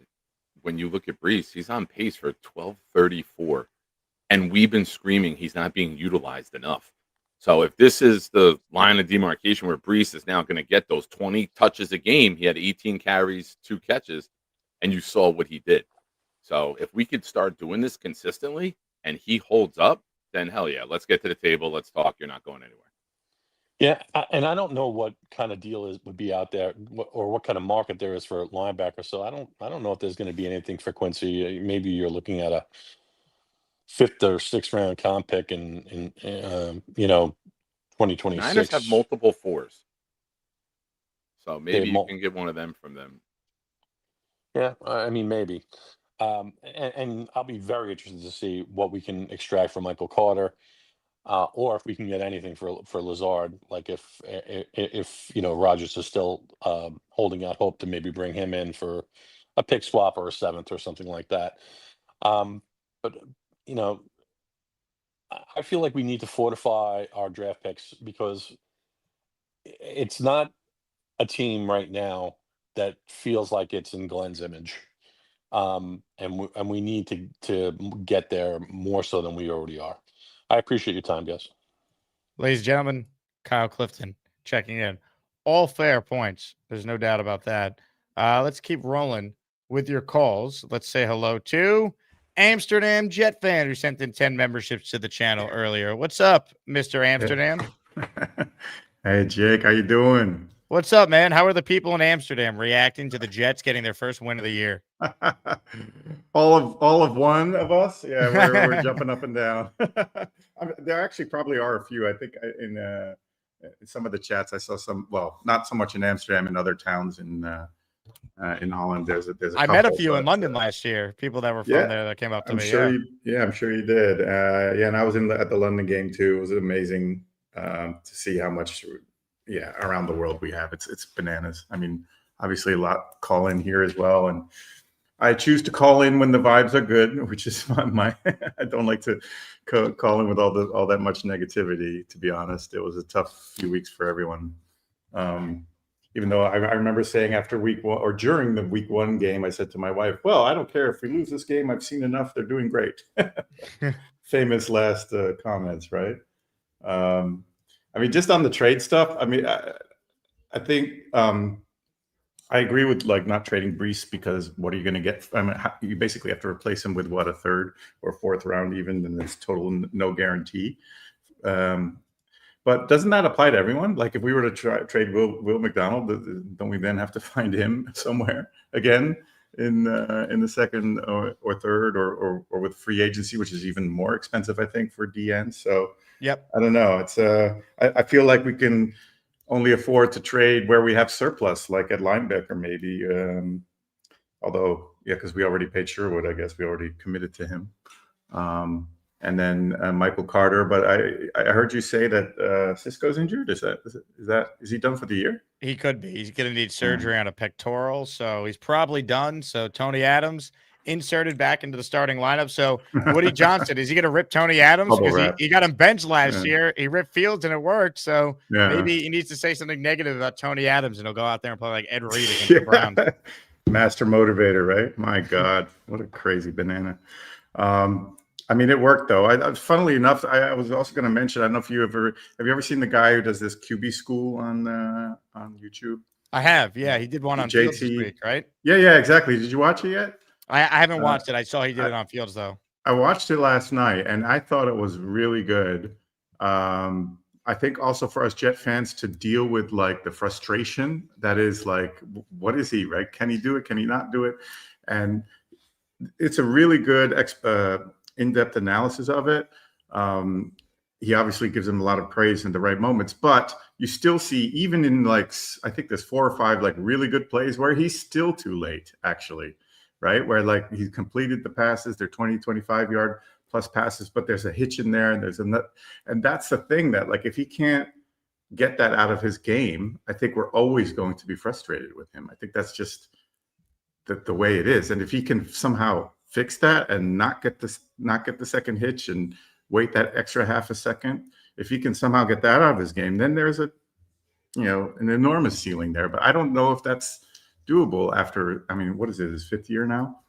when you look at Breece, he's on pace for 1234. And we've been screaming he's not being utilized enough. So if this is the line of demarcation where Breece is now going to get those 20 touches a game, he had 18 carries, 2 catches, and you saw what he did. So if we could start doing this consistently and he holds up, then hell yeah, let's get to the table. Let's talk. You're not going anywhere. Yeah, and I don't know what kind of deal would be out there, or what kind of market there is for linebacker. So I don't know if there's going to be anything for Quincy. Maybe you're looking at a 5th or 6th round comp pick in 2026. Niners have multiple 4s, so maybe you can get one of them from them. Yeah, I mean maybe, and I'll be very interested to see what we can extract from Michael Carter. Or if we can get anything for Lazard, like if Rodgers is still holding out hope to maybe bring him in for a pick swap or a 7th or something like that. But I feel like we need to fortify our draft picks, because it's not a team right now that feels like it's in Glenn's image, and we need to get there more so than we already are. I appreciate your time, guys. Ladies and gentlemen, Kyle Clifton checking in. All fair points. There's no doubt about that. Let's keep rolling with your calls. Let's say hello to Amsterdam Jet fan, who sent in 10 memberships to the channel earlier. What's up, Mr. Amsterdam? Hey, Jake. How you doing? What's up, man? How are the people in Amsterdam reacting to the Jets getting their first win of the year? all of one of us? Yeah, we're jumping up and down. There actually probably are a few. I think in some of the chats I saw some, well, not so much in Amsterdam, in other towns in in Holland. There's a I met a couple, few in but, London last year. People that were from yeah, there that came up to I'm me. sure Yeah. I'm sure you did. Yeah, and I was at the London game too. It was amazing to see how much, around the world we have. It's bananas. I mean, obviously a lot call in here as well, and I choose to call in when the vibes are good, which is my. I don't like to call in with all that much negativity. To be honest, it was a tough few weeks for everyone. Even though I remember saying after week one or during the week one game, I said to my wife, "Well, I don't care if we lose this game. I've seen enough. They're doing great." Famous last comments, right? I mean, just on the trade stuff. I mean, I think. I agree with like not trading Breece because what are you going to get? I mean, you basically have to replace him with what, a third or fourth round even, and there's total no guarantee. But doesn't that apply to everyone? Like if we were to trade Will McDonald, don't we then have to find him somewhere again in the second or third or with free agency, which is even more expensive, I think, for DN. So yep, I don't know. It's I feel like we can only afford to trade where we have surplus, like at linebacker, maybe. Although, yeah, because we already paid Sherwood, I guess we already committed to him. And then Michael Carter. But I heard you say that Cisco's injured. Is he done for the year? He could be. He's going to need surgery on a pectoral, so he's probably done. So Tony Adams inserted back into the starting lineup. So Woody Johnson, is he going to rip Tony Adams? Because he got him benched last year. He ripped Fields and it worked. So maybe he needs to say something negative about Tony Adams and he'll go out there and play like Ed Reed against the Browns. Master motivator, right? My God, what a crazy banana. I mean, it worked though. Funnily enough, I was also going to mention. I don't know if have you ever seen the guy who does this QB school on YouTube? I have. Yeah, he did one on Fields this week, right? Yeah, exactly. Did you watch it yet? I haven't watched it. I saw he did it on Fields though. I watched it last night, and I thought it was really good. I think also for us Jet fans to deal with like the frustration that is like, what is he, right? Can he do it? Can he not do it? And it's a really good in-depth analysis of it. He obviously gives him a lot of praise in the right moments, but you still see, even in like, I think there's 4 or 5 like really good plays where he's still too late, actually, right? Where like he's completed the passes, they're 20, 25 yard plus passes, but there's a hitch in there and there's a nut. And that's the thing that like, if he can't get that out of his game, I think we're always going to be frustrated with him. I think that's just the way it is. And if he can somehow fix that and not get the second hitch and wait that extra half a second, if he can somehow get that out of his game, then there's an enormous ceiling there. But I don't know if that's doable after, I mean, what is it, his 5th year now?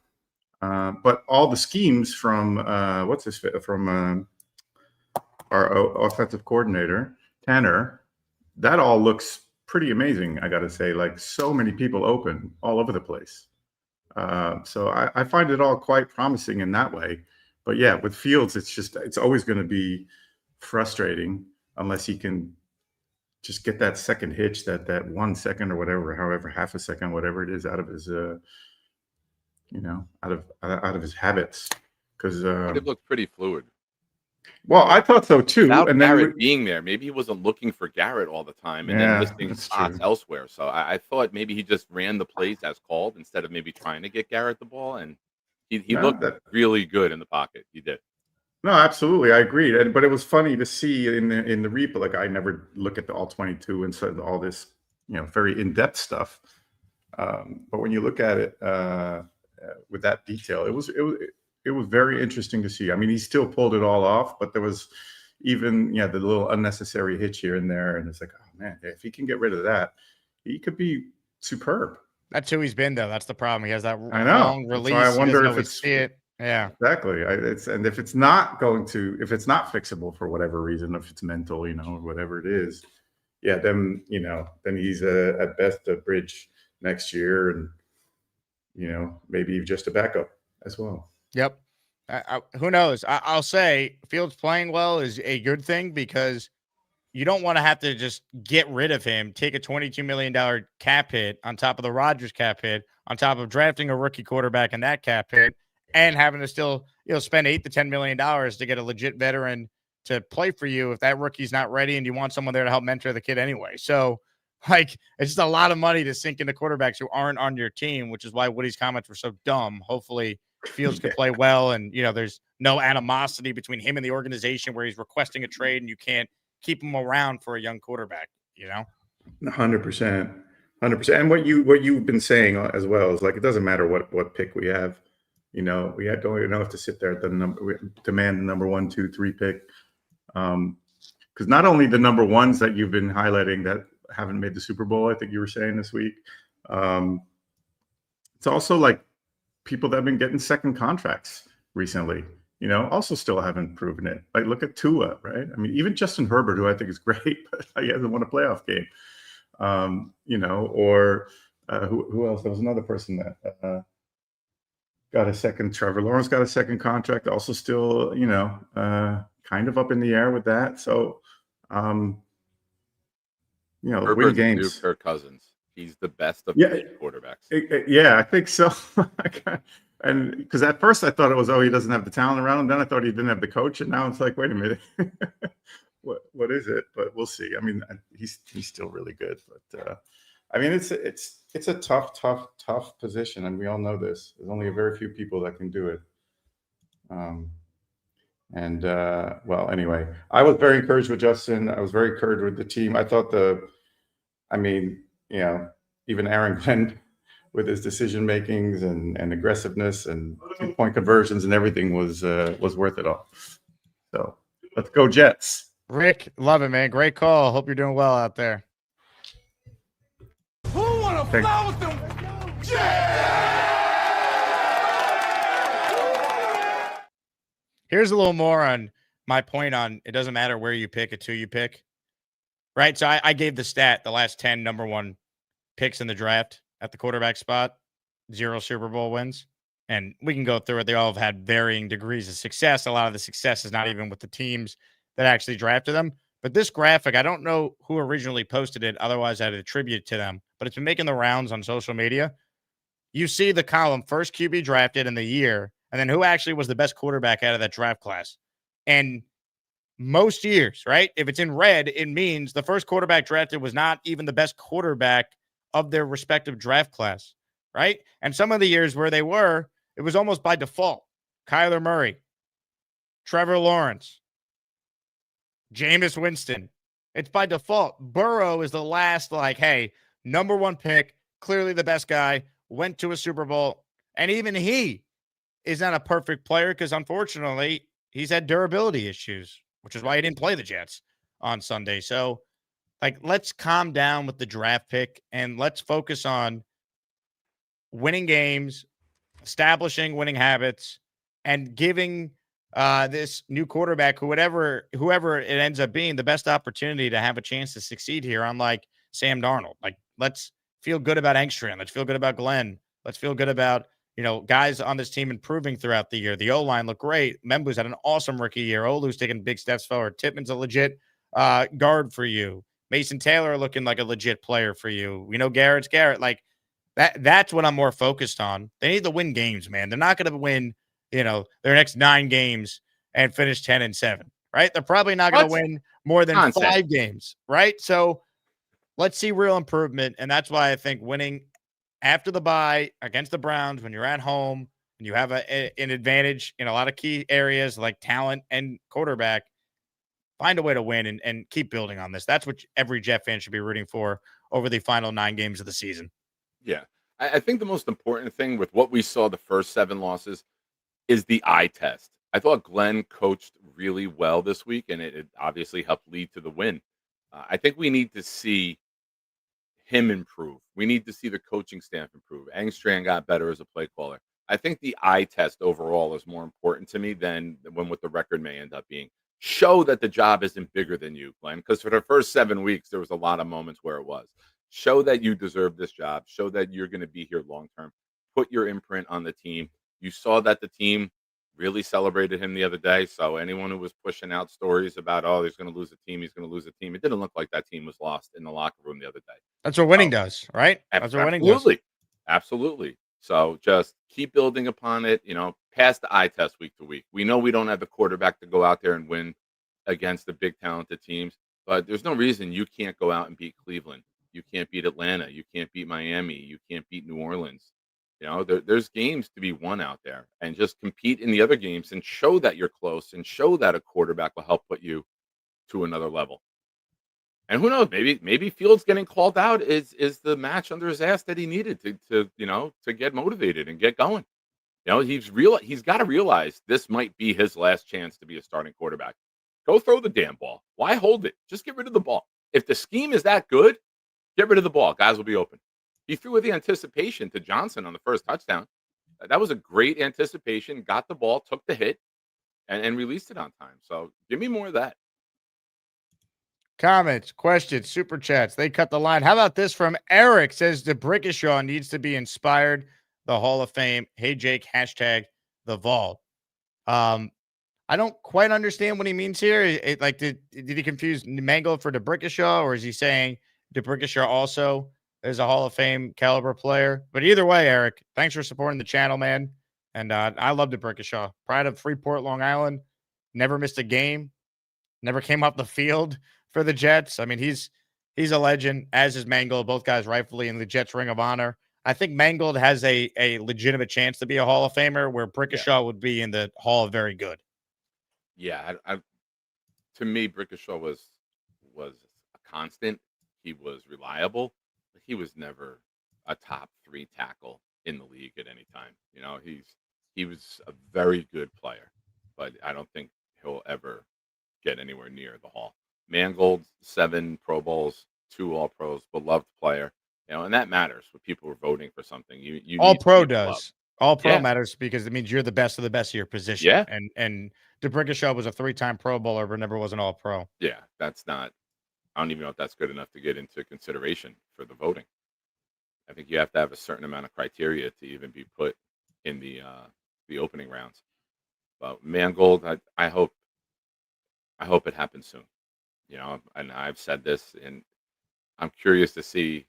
But all the schemes from our offensive coordinator, Tanner, that all looks pretty amazing, I got to say. Like, so many people open all over the place. So I find it all quite promising in that way. But yeah, with Fields, it's always going to be frustrating unless he can just get that second hitch, that 1 second or whatever, however, half a second, whatever it is, out of his, out of his habits. Because it looked pretty fluid. Well, I thought so too. Without and Garrett being there, maybe he wasn't looking for Garrett all the time and then listing spots elsewhere. So I thought maybe he just ran the plays as called instead of maybe trying to get Garrett the ball. And he looked really good in the pocket. He did. No, absolutely, I agreed. But it was funny to see in the replay. Like, I never look at the all 22 and said all this, very in-depth stuff. But when you look at it with that detail, it was very interesting to see. I mean, he still pulled it all off, but there was even the little unnecessary hitch here and there, and it's like, oh man, if he can get rid of that, he could be superb. That's who he's been, though. That's the problem. He has that long release. So I wonder if see it. Yeah, exactly. And if it's not fixable for whatever reason, if it's mental, or whatever it is, then he's at best a bridge next year, and maybe just a backup as well. Yep. Who knows? I'll say Fields playing well is a good thing because you don't want to have to just get rid of him, take a $22 million cap hit on top of the Rodgers cap hit, on top of drafting a rookie quarterback in that cap hit, and having to still spend $8 to $10 million to get a legit veteran to play for you if that rookie's not ready and you want someone there to help mentor the kid anyway. So Like, it's just a lot of money to sink into quarterbacks who aren't on your team, which is why Woody's comments were so dumb. Hopefully, Fields can play well, and there's no animosity between him and the organization where he's requesting a trade and you can't keep him around for a young quarterback. 100%. 100%. And what you've been saying as well is like, it doesn't matter what pick we have. Don't have to sit there at the demand the number 1, 2, 3 pick. Because not only the number ones that you've been highlighting that haven't made the Super Bowl, I think you were saying this week. It's also like people that have been getting second contracts recently, also still haven't proven it. Like, look at Tua, right? I mean, even Justin Herbert, who I think is great, but he hasn't won a playoff game. Or who else? There was another person that got a second. Trevor Lawrence got a second contract, also still, kind of up in the air with that. So, Herbert's win games. Kirk Cousins. He's the best of the quarterbacks. Yeah, I think so. And because at first I thought it was, he doesn't have the talent around him. Then I thought he didn't have the coach, and now it's like, wait a minute, what is it? But we'll see. I mean, he's still really good, but I mean, it's a tough position, and we all know this. There's only a very few people that can do it. Well, anyway, I was very encouraged with Justin. I was very encouraged with the team. I thought even Aaron Glenn with his decision makings and aggressiveness and 2-point conversions and everything was worth it all. So let's go Jets. Rick, love it, man. Great call. Hope you're doing well out there. Who want to fly with them Jets? Here's a little more on my point on it doesn't matter where you pick, it's who you pick. Right? So I gave the stat, the last 10 number 1 picks in the draft at the quarterback spot, 0 Super Bowl wins. And we can go through it. They all have had varying degrees of success. A lot of the success is not even with the teams that actually drafted them. But this graphic, I don't know who originally posted it. Otherwise, I'd attribute it to them. But it's been making the rounds on social media. You see the column, first QB drafted in the year, and then who actually was the best quarterback out of that draft class. And most years, right? If it's in red, it means the first quarterback drafted was not even the best quarterback of their respective draft class, right? And some of the years where they were, it was almost by default. Kyler Murray, Trevor Lawrence, Jameis Winston. It's by default. Burrow is the last, hey, number 1 pick, clearly the best guy, went to a Super Bowl. And even he is not a perfect player because, unfortunately, he's had durability issues, which is why he didn't play the Jets on Sunday. So, let's calm down with the draft pick and let's focus on winning games, establishing winning habits, and giving this new quarterback, whoever it ends up being, the best opportunity to have a chance to succeed here, unlike Sam Darnold. Let's feel good about Engstrand. Let's feel good about Glenn. Let's feel good about, guys on this team improving throughout the year. The O-line looked great. Membu's had an awesome rookie year. Olu's taking big steps forward. Tippmann's a legit guard for you. Mason Taylor looking like a legit player for you. Garrett's Garrett. That's what I'm more focused on. They need to win games, man. They're not going to win, their next 9 games and finish 10-7, right? They're probably not going to win more than 5 games, right? So let's see real improvement. And that's why I think winning after the bye against the Browns, when you're at home and you have an advantage in a lot of key areas like talent and quarterback, find a way to win and keep building on this. That's what every Jet fan should be rooting for over the final 9 games of the season. Yeah. I think the most important thing with what we saw the first 7 losses is the eye test. I thought Glenn coached really well this week, and it obviously helped lead to the win. I think we need to see him improve. We need to see the coaching staff improve. Engstrand got better as a play caller. I think the eye test overall is more important to me than what the record may end up being. Show that the job isn't bigger than you, Glenn, because for the first 7 weeks, there was a lot of moments where it was. Show that you deserve this job. Show that you're going to be here long term. Put your imprint on the team. You saw that the team really celebrated him the other day. So anyone who was pushing out stories about, he's going to lose a team, it didn't look like that team was lost in the locker room the other day. That's what winning does, right? That's what winning does. Absolutely. So just keep building upon it, pass the eye test week to week. We know we don't have the quarterback to go out there and win against the big talented teams, but there's no reason you can't go out and beat Cleveland. You can't beat Atlanta. You can't beat Miami. You can't beat New Orleans. There's games to be won out there, and just compete in the other games and show that you're close and show that a quarterback will help put you to another level. And who knows? Maybe Fields getting called out is the match under his ass that he needed to get motivated and get going. He's got to realize this might be his last chance to be a starting quarterback. Go throw the damn ball. Why hold it? Just get rid of the ball. If the scheme is that good, get rid of the ball. Guys will be open. He threw with the anticipation to Johnson on the first touchdown. That was a great anticipation. Got the ball, took the hit, and released it on time. So give me more of that. Comments, questions, super chats. They cut the line. How about this from Eric? Says DeBrickashaw needs to be inspired. The Hall of Fame. Hey Jake. Hashtag the vault. I don't quite understand what he means here. Did he confuse Mangold for DeBrickashaw, or is he saying DeBrickashaw also is a Hall of Fame caliber player? But either way, Eric, thanks for supporting the channel, man. And I love DeBrickashaw. Pride of Freeport, Long Island. Never missed a game. Never came off the field for the Jets. I mean, he's a legend, as is Mangold. Both guys rightfully in the Jets Ring of Honor. I think Mangold has a legitimate chance to be a Hall of Famer, where Brickashaw would be in the Hall of Very Good. Yeah, to me, Brickashaw was a constant. He was reliable, but he was never a top 3 tackle in the league at any time. He was a very good player, but I don't think he'll ever get anywhere near the Hall. Mangold, 7 Pro Bowls, 2 All Pros, beloved player. And that matters when people are voting for something. You All need to Pro be beloved. does. All Pro matters because it means you're the best of the best of your position. Yeah. And DeBrickashaw was a 3-time Pro Bowler, but never was an All Pro. Yeah, that's not. I don't even know if that's good enough to get into consideration for the voting. I think you have to have a certain amount of criteria to even be put in the opening rounds. But Mangold, I hope it happens soon. And I've said this, and I'm curious to see,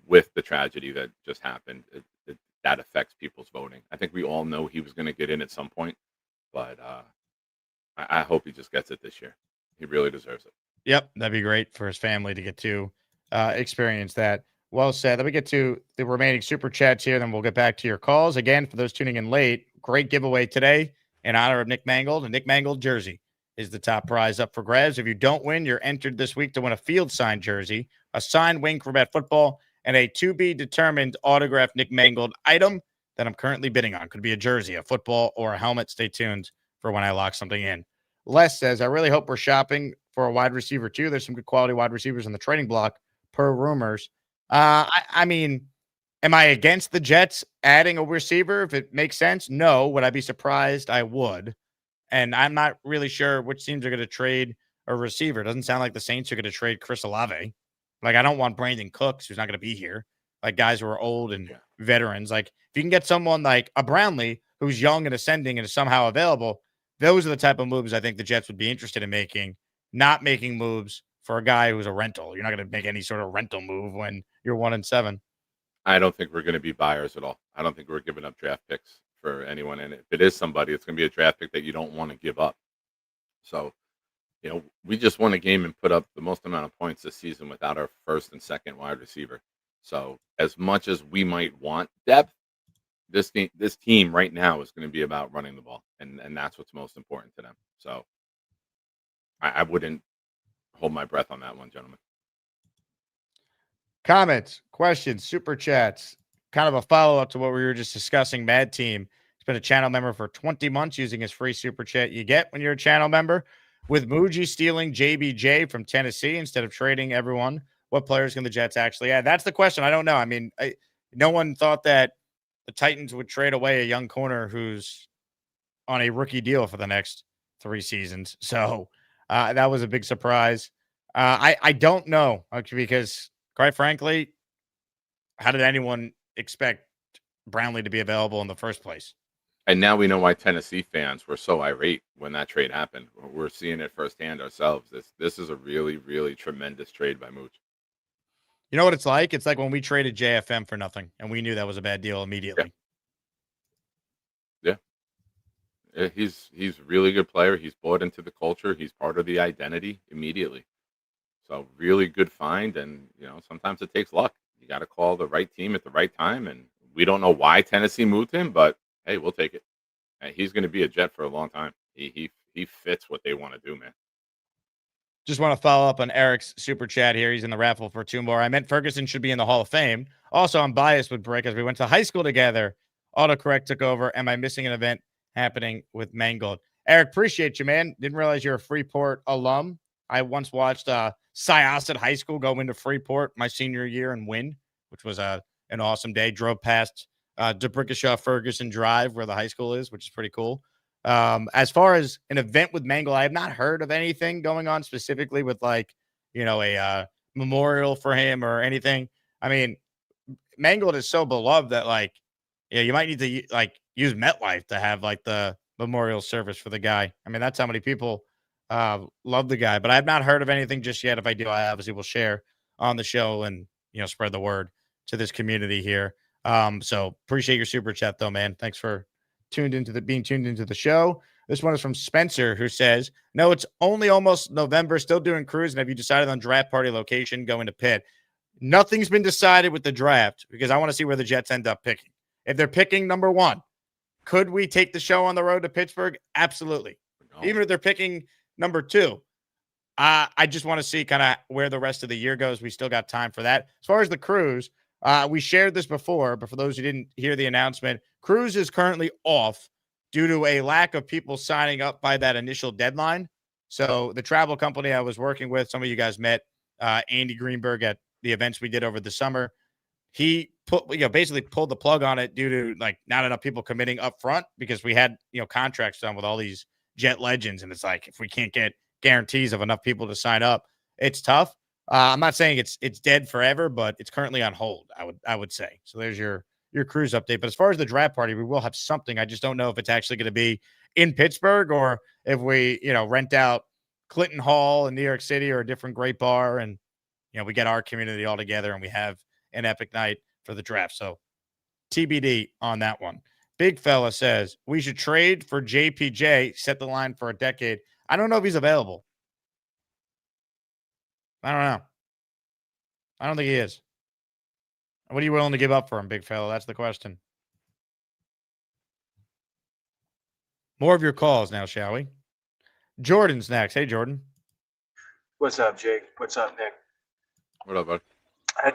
with the tragedy that just happened, that affects people's voting. I think we all know he was going to get in at some point, but I hope he just gets it this year. He really deserves it. Yep, that'd be great for his family to get to experience that. Well said. Let me get to the remaining super chats here, then we'll get back to your calls. Again, for those tuning in late, great giveaway today in honor of Nick Mangold. A Nick Mangold jersey is the top prize up for grabs. If you don't win, you're entered this week to win a field signed jersey, a signed Wing Corvette football, and a to-be-determined autographed Nick Mangold item that I'm currently bidding on. Could be a jersey, a football, or a helmet. Stay tuned for when I lock something in. Les says, I really hope we're shopping for a wide receiver, too. There's some good quality wide receivers in the trading block, per rumors. I mean, am I against the Jets adding a receiver if it makes sense? No. Would I be surprised? I would. And I'm not really sure which teams are going to trade a receiver. It doesn't sound like the Saints are going to trade Chris Olave. Like, I don't want Brandon Cooks, who's not going to be here. Like, guys who are old and veterans. Like, if you can get someone like a Brownlee, who's young and ascending and is somehow available, those are the type of moves I think the Jets would be interested in making, not making moves for a guy who's a rental. You're not going to make any sort of rental move when you're 1-7. I don't think we're going to be buyers at all. I don't think we're giving up draft picks for anyone. And if it is somebody, it's going to be a draft pick that you don't want to give up. So, we just won a game and put up the most amount of points this season without our first and second wide receiver. So as much as we might want depth, this team right now is going to be about running the ball. And that's what's most important to them. So I wouldn't hold my breath on that one, gentlemen. Comments, questions, super chats, kind of a follow-up to what we were just discussing. Mad Team has been a channel member for 20 months using his free super chat you get when you're a channel member. With Muji stealing JBJ from Tennessee instead of trading everyone, what players can the Jets actually add? That's the question. I don't know. I mean, no one thought that the Titans would trade away a young corner who's on a rookie deal for the next 3 seasons. So that was a big surprise. I don't know, because quite frankly, how did anyone expect Brownlee to be available in the first place? And now we know why Tennessee fans were so irate when that trade happened. We're seeing it firsthand ourselves. This is a really, really tremendous trade by Mooch. You know what it's like? It's like when we traded JFM for nothing, and we knew that was a bad deal immediately. Yeah. He's a really good player. He's bought into the culture. He's part of the identity immediately. So really good find, and sometimes it takes luck. You got to call the right team at the right time, and we don't know why Tennessee moved him, but hey, we'll take it. And he's going to be a Jet for a long time. He fits what they want to do, man. Just want to follow up on Eric's super chat here. He's in the raffle for 2 more. I meant Ferguson should be in the Hall of Fame. Also, I'm biased with Brick as we went to high school together. Autocorrect took over. Am I missing an event happening with Mangold? Eric, appreciate you, man. Didn't realize you're a Freeport alum. I once watched Syosset High School go into Freeport my senior year and win, which was an awesome day. Drove past DeBrickashaw Ferguson Drive where the high school is, which is pretty cool. As far as an event with Mangold, I have not heard of anything going on specifically with a memorial for him or anything. I mean, Mangold is so beloved that you might need to use MetLife to have the memorial service for the guy. I mean, that's how many people love the guy, but I have not heard of anything just yet. If I do, I obviously will share on the show and, spread the word to this community here. So appreciate your super chat though, man. Thanks for being tuned into the show. This one is from Spencer, who says, no, it's only almost November, still doing cruise. And have you decided on draft party location going to Pitt? Nothing's been decided with the draft because I want to see where the Jets end up picking. If they're picking number 1, could we take the show on the road to Pittsburgh? Absolutely. No. Even if they're picking number 2, I just want to see kind of where the rest of the year goes. We still got time for that. As far as the cruise, we shared this before, but for those who didn't hear the announcement, cruise is currently off due to a lack of people signing up by that initial deadline. So the travel company I was working with, some of you guys met Andy Greenberg at the events we did over the summer. He basically pulled the plug on it due to not enough people committing up front because we had, contracts done with all these Jet legends. And it's if we can't get guarantees of enough people to sign up, it's tough. I'm not saying it's dead forever, but it's currently on hold, I would say. So there's your cruise update. But as far as the draft party, we will have something. I just don't know if it's actually going to be in Pittsburgh or if we, rent out Clinton Hall in New York City or a different great bar and, we get our community all together and we have an epic night for the draft. So TBD on that one. Big fella says we should trade for JPJ, set the line for a decade. I don't know if he's available. I don't know. I don't think he is. What are you willing to give up for him, big fella? That's the question. More of your calls now, shall we? Jordan's next. Hey, Jordan. What's up, Jake? What's up, Nick? What up, bud? I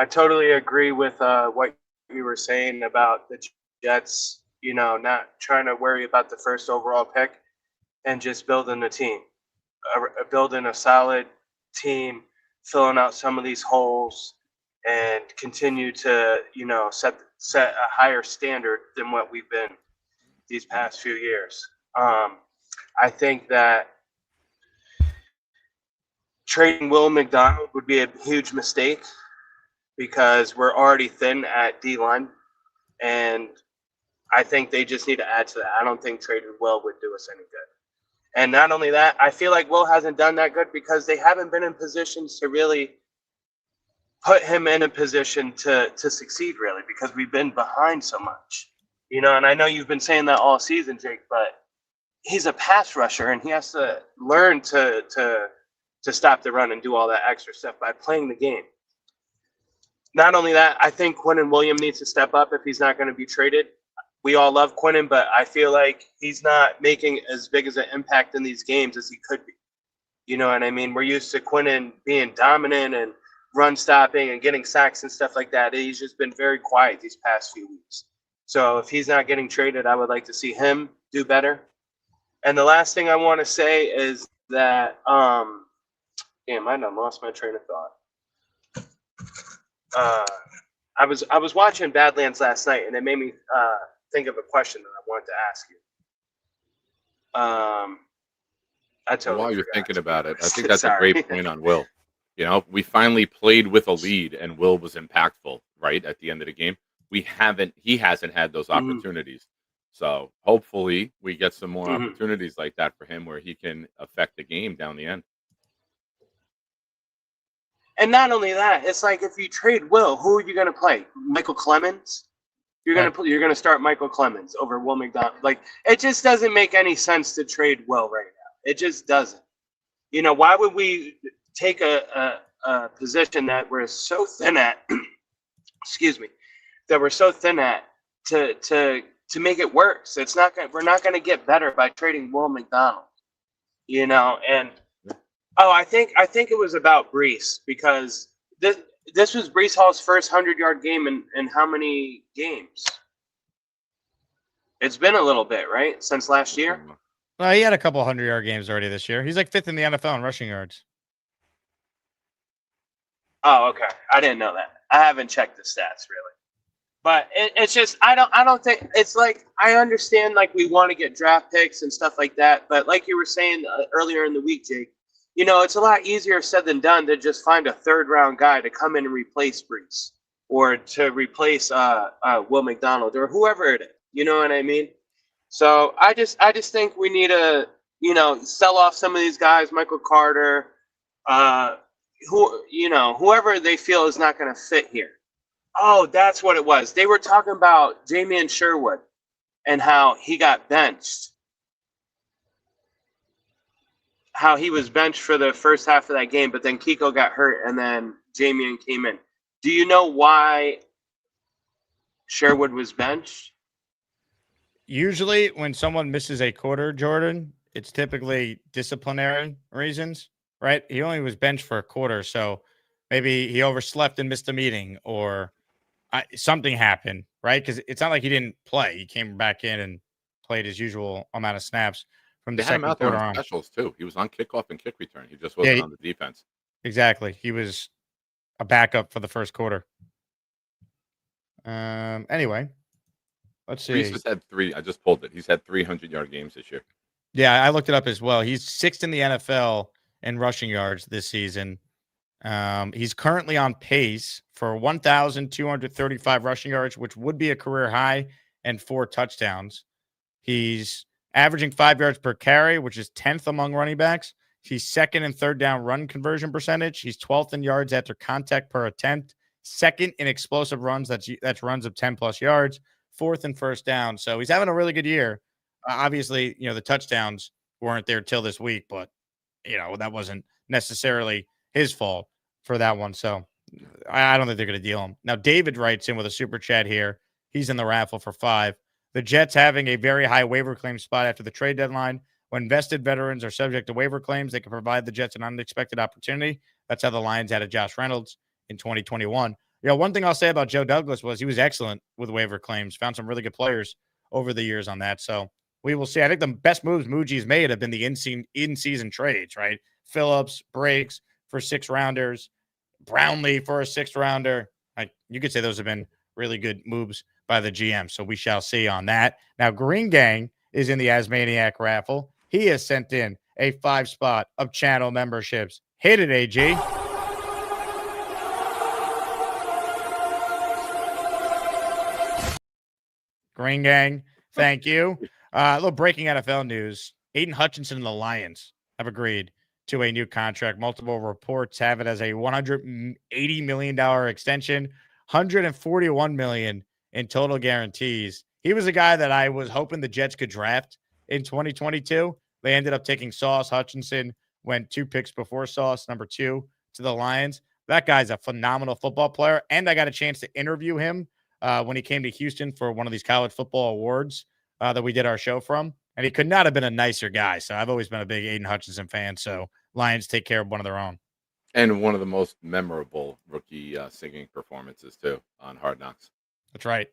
totally agree with what you were saying about the Jets, not trying to worry about the first overall pick and just building a team, building a solid team, filling out some of these holes and continue to, set a higher standard than what we've been these past few years. I think that trading Will McDonald would be a huge mistake because we're already thin at D-line, and I think they just need to add to that. I don't think trading Will would do us any good. And not only that, I feel like Will hasn't done that good because they haven't been in positions to really put him in a position to succeed, really, because we've been behind so much. And I know you've been saying that all season, Jake, but he's a pass rusher, and he has to learn to stop the run and do all that extra stuff by playing the game. Not only that, I think Quinnen Williams needs to step up if he's not going to be traded. We all love Quinnen, but I feel like he's not making as big as an impact in these games as he could be. You know what I mean? We're used to Quinnen being dominant and run stopping and getting sacks and stuff like that. He's just been very quiet these past few weeks. So if he's not getting traded, I would like to see him do better. And the last thing I want to say is that damn, I done lost my train of thought. I was watching Badlands last night, and it made me think of a question that I wanted to ask you. While you're thinking about it, I think that's a great point on Will. We finally played with a lead, and Will was impactful right at the end of the game. He hasn't had those opportunities. So hopefully we get some more opportunities like that for him where he can affect the game down the end. And not only that, it's like if you trade Will, who are you going to play? Michael Clemens? You're going to start Michael Clemens over Will McDonald. Like, it just doesn't make any sense to trade Will right now. It just doesn't. Why would we take a position that we're so thin at, excuse me, that we're so thin at to make it worse. It's not gonna, we're not going to get better by trading Will McDonald, you know. And I think it was about Breece, because this was Breece Hall's first 100-yard game in how many games? It's been a little bit, right, since last year. Well, he had a couple 100-yard games already this year. He's like 5th in the NFL in rushing yards. Oh, okay. I didn't know that. I haven't checked the stats really, but it's just I don't think it's like, I understand like we want to get draft picks and stuff like that, but like you were saying earlier in the week, Jake, you know, it's a lot easier said than done to just find a 3rd-round guy to come in and replace Breece, or to replace Will McDonald, or whoever it is. You know what I mean? So I just think we need to, you know, sell off some of these guys, Michael Carter, whoever they feel is not going to fit here. Oh, that's what it was. They were talking about Jamie Sherwood and how he got benched. How he was benched for the first half of that game, but then Kiko got hurt and then Jamie came in. Do you know why Sherwood was benched? Usually when someone misses a quarter, Jordan, it's typically disciplinary reasons, right? He only was benched for a quarter, so maybe he overslept and missed a meeting, or something happened, right? Because it's not like he didn't play. He came back in and played his usual amount of snaps from the They had him second out there quarter on on. specials too. He was on kickoff and kick return. He just wasn't on the defense. Exactly. He was a backup for the first quarter. Anyway, let's see. Breece has had 3. I just pulled it. He's had 300-yard games this year. Yeah, I looked it up as well. He's 6th in the NFL in rushing yards this season. He's currently on pace for 1,235 rushing yards, which would be a career high, and 4 touchdowns. He's averaging 5 yards per carry, which is 10th among running backs. He's 2nd in 3rd down run conversion percentage. He's 12th in yards after contact per attempt. 2nd in explosive runs. That's runs of 10+ yards. 4th in first down. So he's having a really good year. Obviously, you know, the touchdowns weren't there till this week, but you know, that wasn't necessarily his fault for that one. So I don't think they're going to deal him. Now, David writes in with a super chat here. He's in the raffle for 5. The Jets having a very high waiver claim spot after the trade deadline. When vested veterans are subject to waiver claims, they can provide the Jets an unexpected opportunity. That's how the Lions added Josh Reynolds in 2021. You know, one thing I'll say about Joe Douglas was he was excellent with waiver claims, found some really good players over the years on that. So we will see. I think the best moves Muji's made have been the in-season trades, right? Phillips, Breaks for 6-rounders, Brownlee for a 6th-rounder. You could say those have been really good moves by the GM. So we shall see on that. Now, Green Gang is in the Asmaniac raffle. He has sent in a 5-spot of channel memberships. Hit it, AG. Green Gang, thank you. A little breaking NFL news. Aiden Hutchinson and the Lions have agreed to a new contract. Multiple reports have it as a $180 million extension, $141 million in total guarantees. He was a guy that I was hoping the Jets could draft in 2022. They ended up taking Sauce. Hutchinson went 2 picks before Sauce, number 2 to the Lions. That guy's a phenomenal football player, and I got a chance to interview him when he came to Houston for one of these college football awards that we did our show from, and he could not have been a nicer guy. So I've always been a big Aiden Hutchinson fan. So Lions take care of one of their own. And one of the most memorable rookie singing performances, too, on Hard Knocks. That's right.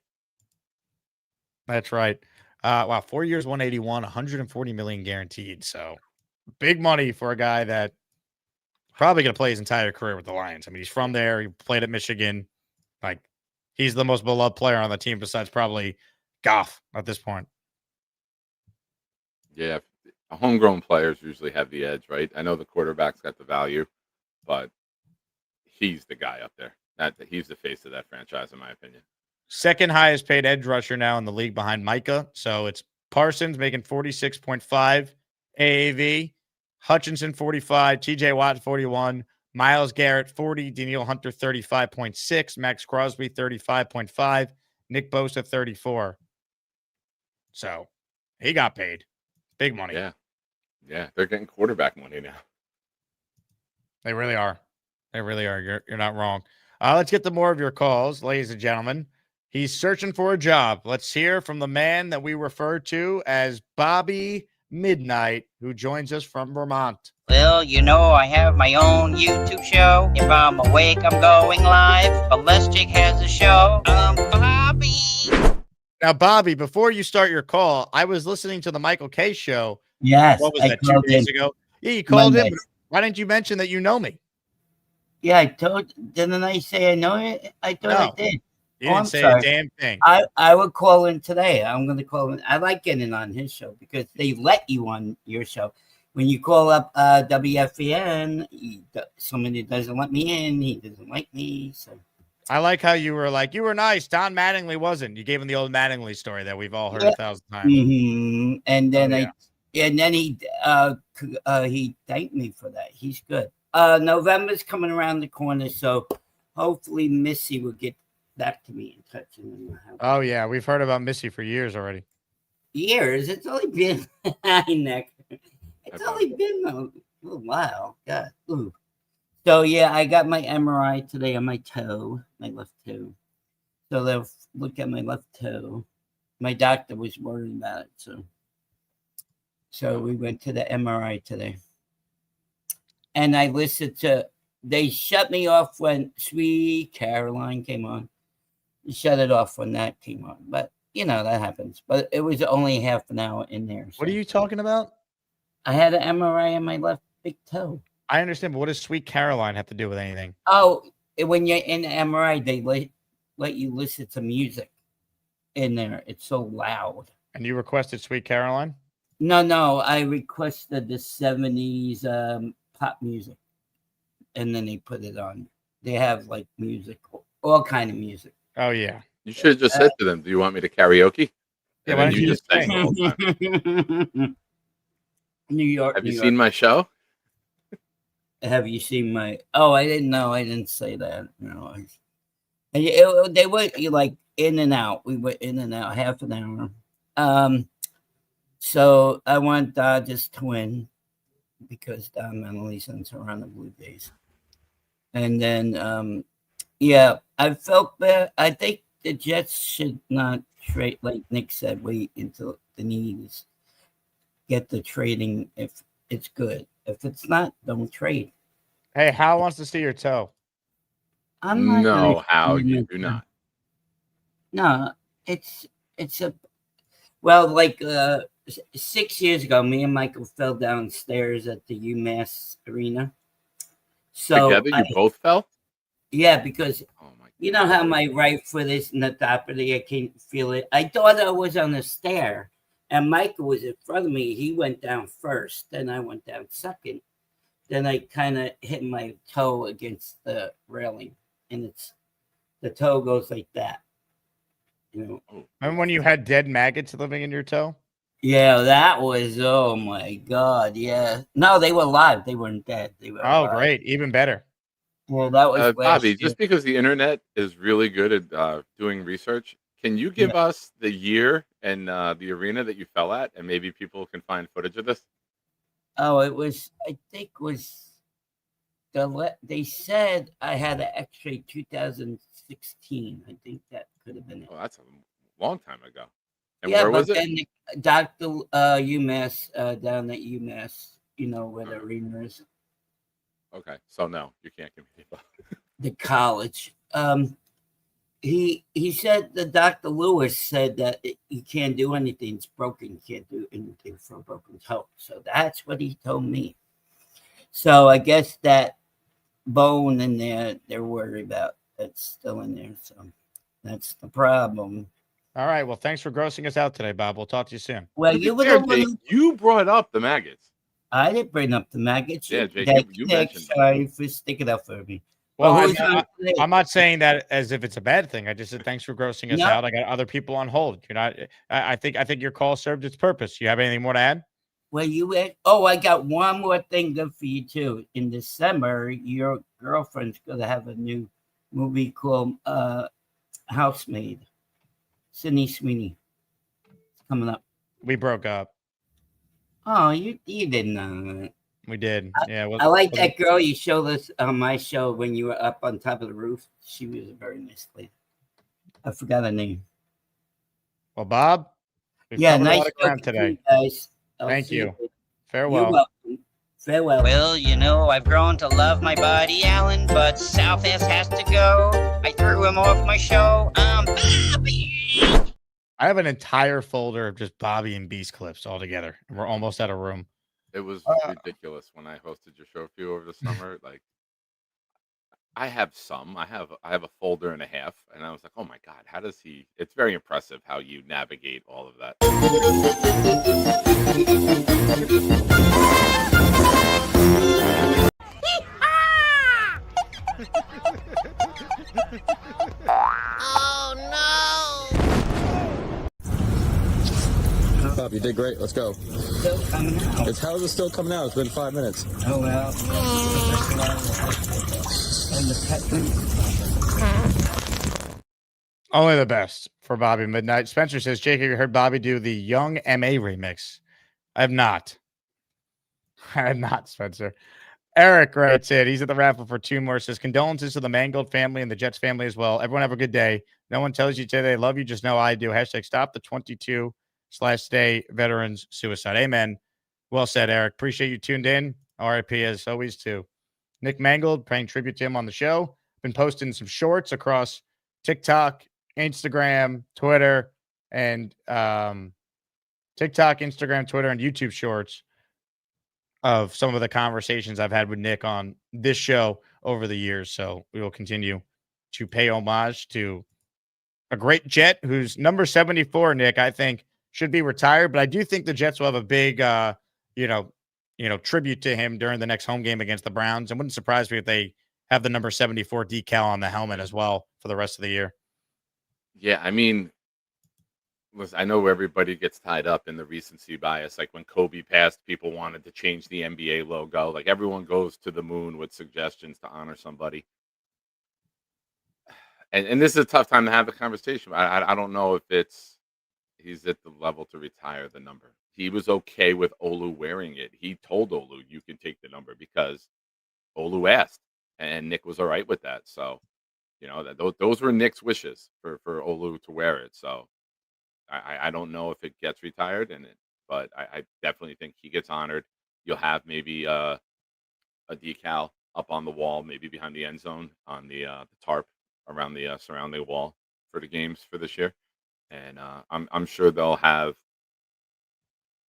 That's right. Wow, 4 years, 181, 140 million guaranteed. So big money for a guy that probably going to play his entire career with the Lions. I mean, he's from there. He played at Michigan. Like, he's the most beloved player on the team besides probably Goff at this point. Yeah, homegrown players usually have the edge, right? I know the quarterback's got the value, but he's the guy up there. He's the face of that franchise, in my opinion. Second highest paid edge rusher now in the league behind Micah. So it's Parsons making 46.5 AAV, Hutchinson 45, TJ Watt 41, Myles Garrett 40, Danielle Hunter 35.6, Max Crosby 35.5, Nick Bosa 34. So he got paid big money. Yeah, they're getting quarterback money now. They really are. They really are. You're not wrong. Let's get to more of your calls, ladies and gentlemen. He's searching for a job. Let's hear from the man that we refer to as Bobby Midnight, who joins us from Vermont. Well, you know, I have my own YouTube show. If I'm awake, I'm going live. But Les Jake has a show. Bobby. Now, Bobby, before you start your call, I was listening to the Michael K show. Yes. What was that, 2 days ago? Yeah, you called Monday. in. Why didn't you mention that you know me? Yeah, didn't I say I know it? I thought I did. You didn't say sorry. a damn thing. I would call in today. I'm going to call in. I like getting on his show because they let you on your show. When you call up WFEN, somebody doesn't let me in. He doesn't like me. So I like how you were like, you were nice. Don Mattingly wasn't. You gave him the old Mattingly story that we've all heard 1,000 times. Mm-hmm. And then he thanked me for that. He's good. November's coming around the corner, so hopefully Missy will get back to me in touch. Oh yeah, we've heard about Missy for years already. Years? It's only been It's only been a little while. God. Ooh. So yeah, I got my MRI today on my toe, my left toe. So they'll look at my left toe. My doctor was worried about it, so we went to the MRI today. And I listened to. They shut me off when Sweet Caroline came on. They shut it off when that came on, but you know that happens. But it was only half an hour in there. So. What are you talking about? I had an MRI on my left big toe. I understand, but what does Sweet Caroline have to do with anything? Oh, when you're in the MRI, they let you listen to music in there. It's so loud. And you requested Sweet Caroline? No, I requested the 70s pop music, and then they put it on. They have like music, all kind of music. Oh yeah. You should have just said to them, "Do you want me to karaoke?" Yeah, And why then don't you you just sang the whole time. New York. Have you seen my show? Have you seen my? Oh, I didn't know. I didn't say that. No. And they were like in and out. We were in and out half an hour. So I want Dodgers to win because Don Mattingly sends her on the Blue Jays. And then, yeah, I felt bad. I think the Jets should not trade, like Nick said, wait until the needs. Get the trading if it's good. If it's not, don't trade. Hey, Hal wants to see your toe. I'm not No, how you do not. No, it's a well, like 6 years ago, me and Michael fell downstairs at the UMass arena. So Together, you both fell? Yeah, because you know how my right foot is in the top of the, I can't feel it. I thought I was on a stair, and Michael was in front of me. He went down first, then I went down second. Then I kind of hit my toe against the railing, and the toe goes like that. You know. Remember when you had dead maggots living in your toe? Yeah, that was, oh my God, yeah. No, they were alive. They weren't dead. They were alive. Great. Even better. Well, that was Bobby, just because the internet is really good at doing research, can you give us the year and the arena that you fell at, and maybe people can find footage of this? Oh, it was, I think was, they said I had an X-ray 2016. I think that could have been it. Oh, that's a long time ago. And Yeah, where was but it? then Dr. UMass, down at UMass, you know, where the arena is, Okay, so no, you can't give me the college. He said that Dr. Lewis said that you can't do anything. It's broken. You can't do anything for a broken toe. So that's what he told me. So I guess that bone in there, they're worried about. That's still in there. So that's the problem. All right. Well, thanks for grossing us out today, Bob. We'll talk to you soon. Well, To be you were fair, the one Jake, who, you brought up the maggots. I didn't bring up the maggots. Yeah, Jake, you Nick, mentioned it. sorry for sticking up for me. Well, who's I'm not saying that as if it's a bad thing. I just said thanks for grossing us No. out. I got other people on hold. You're not. I think your call served its purpose. You have anything more to add? Well, you had, oh, I got one more thing good for you too. In December, your girlfriend's gonna have a new movie called Housemaid. Sydney Sweeney. It's coming up. We broke up. Oh, you didn't know that. We did. Yeah. I like that girl you showed us on my show when you were up on top of the roof. She was a very nice lady. I forgot her name. Well, Bob, we've Yeah, covered a nice lot of ground talking to you today. guys. I'll Thank see you. You're Farewell. welcome. Farewell. Well, you know, I've grown to love my buddy Alan, but South S has to go. I threw him off my show. Bobby! I have an entire folder of just Bobby and Beast clips all together, and we're almost out of room. It was ridiculous when I hosted your show for you over the summer. Like, I have some. I have a folder and a half, and I was like, oh my god, how does he? It's very impressive how you navigate all of that. Bob, you did great. Let's go. Still coming out. How is it still coming out? It's been 5 minutes. Oh, well. And the Only the best for Bobby Midnight. Spencer says, Jake, have you heard Bobby do the Young MA remix? I have not. I have not, Spencer. Eric writes in. He's at the raffle for 2 more. Says, condolences to the Mangold family and the Jets family as well. Everyone have a good day. No one tells you today they love you. Just know I do. Hashtag stop the 22/stay veterans suicide. Amen. Well said, Eric. Appreciate you tuned in. RIP as always to Nick Mangold, paying tribute to him on the show. Been posting some shorts across TikTok, Instagram, Twitter, and TikTok, Instagram, Twitter, and YouTube shorts of some of the conversations I've had with Nick on this show over the years. So we will continue to pay homage to a great Jet who's number 74, Nick, I think should be retired, but I do think the Jets will have a big, tribute to him during the next home game against the Browns. It wouldn't surprise me if they have the number 74 decal on the helmet as well for the rest of the year. Yeah, I mean, listen, I know everybody gets tied up in the recency bias. Like when Kobe passed, people wanted to change the NBA logo. Like everyone goes to the moon with suggestions to honor somebody. And this is a tough time to have the conversation. I don't know if he's at the level to retire the number. He was okay with Olu wearing it. He told Olu, you can take the number because Olu asked, and Nick was all right with that. So, those were Nick's wishes for Olu to wear it. So I don't know if it gets retired, but I definitely think he gets honored. You'll have maybe a decal up on the wall, maybe behind the end zone on the tarp around the surrounding wall for the games for this year. And I'm sure they'll have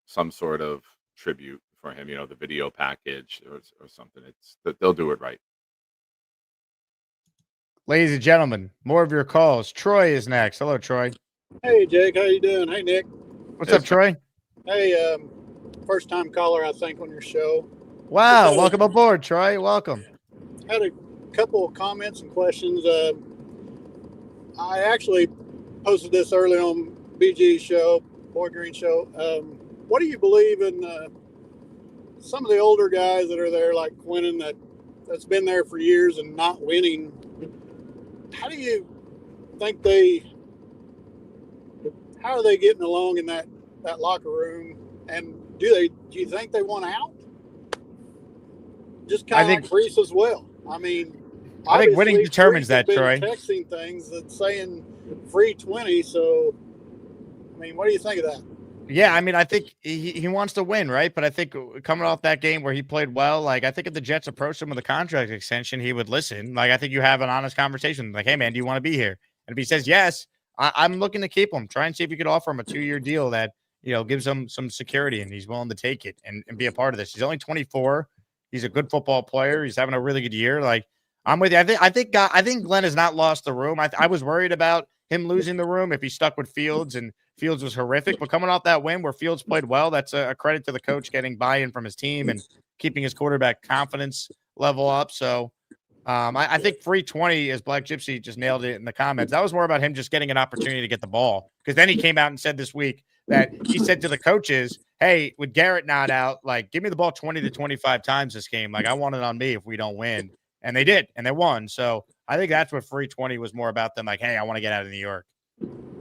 some sort of tribute for him, the video package or something. They'll do it right. Ladies and gentlemen, more of your calls. Troy is next. Hello, Troy. Hey, Jake. How you doing? Hey, Nick. What's up, Troy? Hey, first time caller, I think, on your show. Wow. Welcome aboard, Troy. Welcome. Had a couple of comments and questions. I actually posted this early on BG's show, Boy Green show. What do you believe in some of the older guys that are there, like Quinnen, that's been there for years and not winning? How do you think how are they getting along in that locker room? And do you think they want out? Just kind of like Breece as well. I mean, I think winning determines that, Troy. Texting things that saying free 20. So, I mean, what do you think of that? Yeah, I mean, I think he wants to win, right? But I think coming off that game where he played well, like I think if the Jets approached him with a contract extension, he would listen. Like I think you have an honest conversation. Like, hey, man, do you want to be here? And if he says yes, I'm looking to keep him. Try and see if you could offer him a 2-year deal that gives him some security and he's willing to take it and be a part of this. He's only 24. He's a good football player. He's having a really good year. Like I'm with you. I think Glenn has not lost the room. I was worried about him losing the room if he stuck with Fields, and Fields was horrific. But coming off that win where Fields played well, that's a credit to the coach getting buy-in from his team and keeping his quarterback confidence level up. So I think free 20, as Black Gypsy just nailed it in the comments, that was more about him just getting an opportunity to get the ball. Because then he came out and said this week that he said to the coaches, hey, with Garrett not out, like, give me the ball 20 to 25 times this game. Like, I want it on me if we don't win. And they did, and they won. So I think that's what free 20 was more about, them like, hey, I want to get out of New York.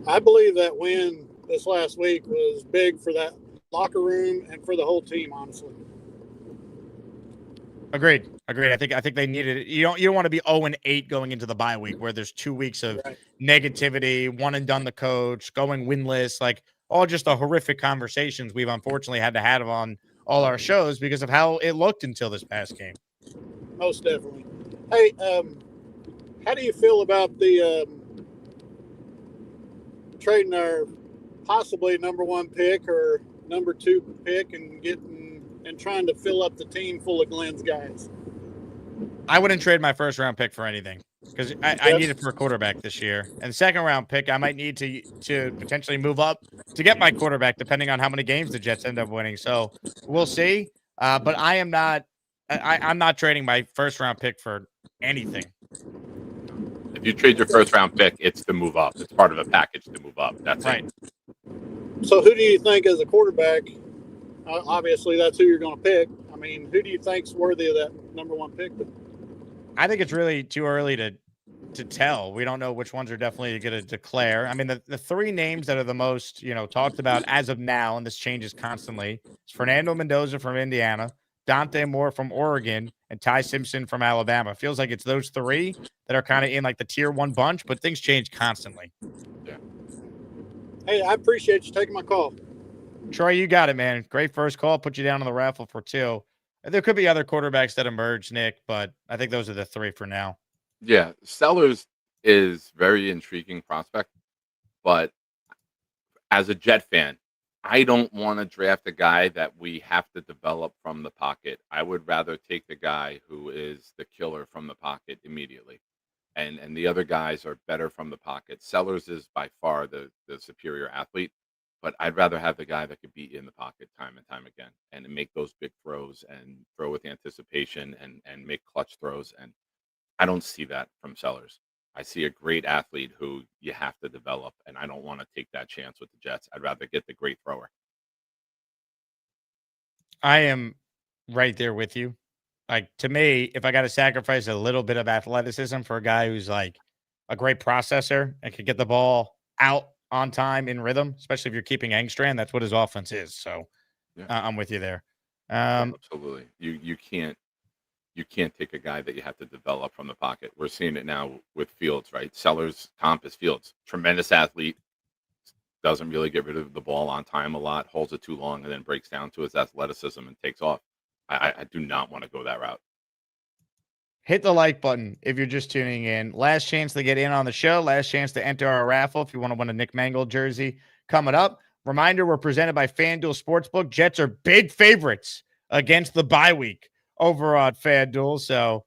I believe that win this last week was big for that locker room and for the whole team, honestly. Agreed. I think they needed it. You don't want to be 0-8 going into the bye week where there's 2 weeks of negativity, one and done the coach, going winless, like all just the horrific conversations we've unfortunately had to have on all our shows because of how it looked until this past game. Most definitely. Hey, how do you feel about the trading our possibly number 1 pick or number 2 pick and trying to fill up the team full of Glenn's guys? I wouldn't trade my first round pick for anything because I need it for a quarterback this year. And second round pick, I might need to potentially move up to get my quarterback, depending on how many games the Jets end up winning. So we'll see. But I am not. I'm not trading my first round pick for anything. If you trade your first round pick, it's to move up. It's part of a package to move up. That's right. So who do you think as a quarterback? Obviously, that's who you're going to pick. I mean, who do you think's worthy of that number 1 pick? I think it's really too early to tell. We don't know which ones are definitely going to declare. I mean, the 3 names that are the most, talked about as of now, and this changes constantly, is Fernando Mendoza from Indiana, Dante Moore from Oregon, and Ty Simpson from Alabama. It feels like it's those 3 that are kind of in like the tier 1 bunch, but things change constantly. Yeah. Hey, I appreciate you taking my call. Troy, you got it, man. Great first call. Put you down on the raffle for 2. There could be other quarterbacks that emerge, Nick, but I think those are the 3 for now. Yeah, Sellers is very intriguing prospect, but as a Jet fan, I don't want to draft a guy that we have to develop from the pocket. I would rather take the guy who is the killer from the pocket immediately. And the other guys are better from the pocket. Sellers is by far the superior athlete, but I'd rather have the guy that could be in the pocket time and time again and make those big throws and throw with anticipation and make clutch throws. And I don't see that from Sellers. I see a great athlete who you have to develop, and I don't want to take that chance with the Jets. I'd rather get the great thrower. I am right there with you. Like, to me, if I got to sacrifice a little bit of athleticism for a guy who's like a great processor and could get the ball out on time in rhythm, especially if you're keeping Engstrand, that's what his offense is. So I'm with you there. Absolutely. You can't take a guy that you have to develop from the pocket. We're seeing it now with Fields, right? Sellers' comp is Fields. Tremendous athlete. Doesn't really get rid of the ball on time a lot, holds it too long, and then breaks down to his athleticism and takes off. I do not want to go that route. Hit the like button if you're just tuning in. Last chance to get in on the show. Last chance to enter our raffle if you want to win a Nick Mangold jersey coming up. Reminder, we're presented by FanDuel Sportsbook. Jets are big favorites against the bye week over on FanDuel, so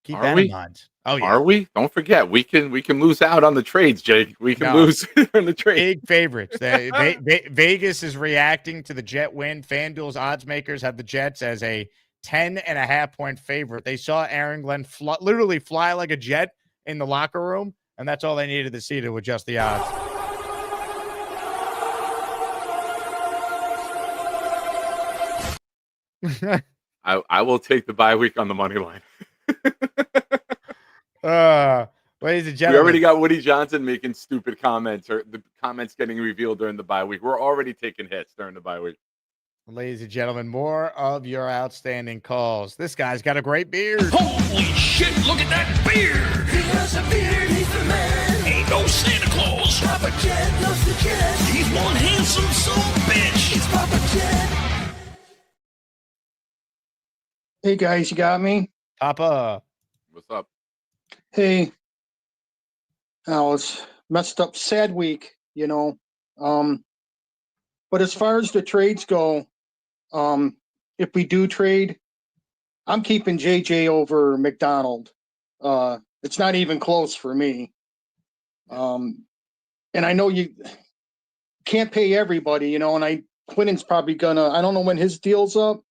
keep that in mind. Oh, yeah. Are we? Don't forget, we can lose out on the trades, Jake. We can lose on the trade. Big favorites. Vegas is reacting to the Jet win. FanDuel's odds makers have the Jets as a 10.5-point favorite. They saw Aaron Glenn literally fly like a jet in the locker room, and that's all they needed to see to adjust the odds. I will take the bye week on the money line. Ladies and gentlemen, we already got Woody Johnson making stupid comments or the comments getting revealed during the bye week. We're already taking hits during the bye week. Ladies and gentlemen, more of your outstanding calls. This guy's got a great beard. Holy shit, look at that beard! He has a beard, he's the man. Ain't no Santa Claus. Papa Jet loves the Jet. He's one handsome son of a bitch. It's Papa Jet. Hey guys, you got me? Papa. What's up? Hey. Oh, it's messed up, sad week, you know. But as far as the trades go, if we do trade, I'm keeping JJ over McDonald. It's not even close for me. And I know you can't pay everybody, you know, and Quinnen's probably gonna, I don't know when his deal's up,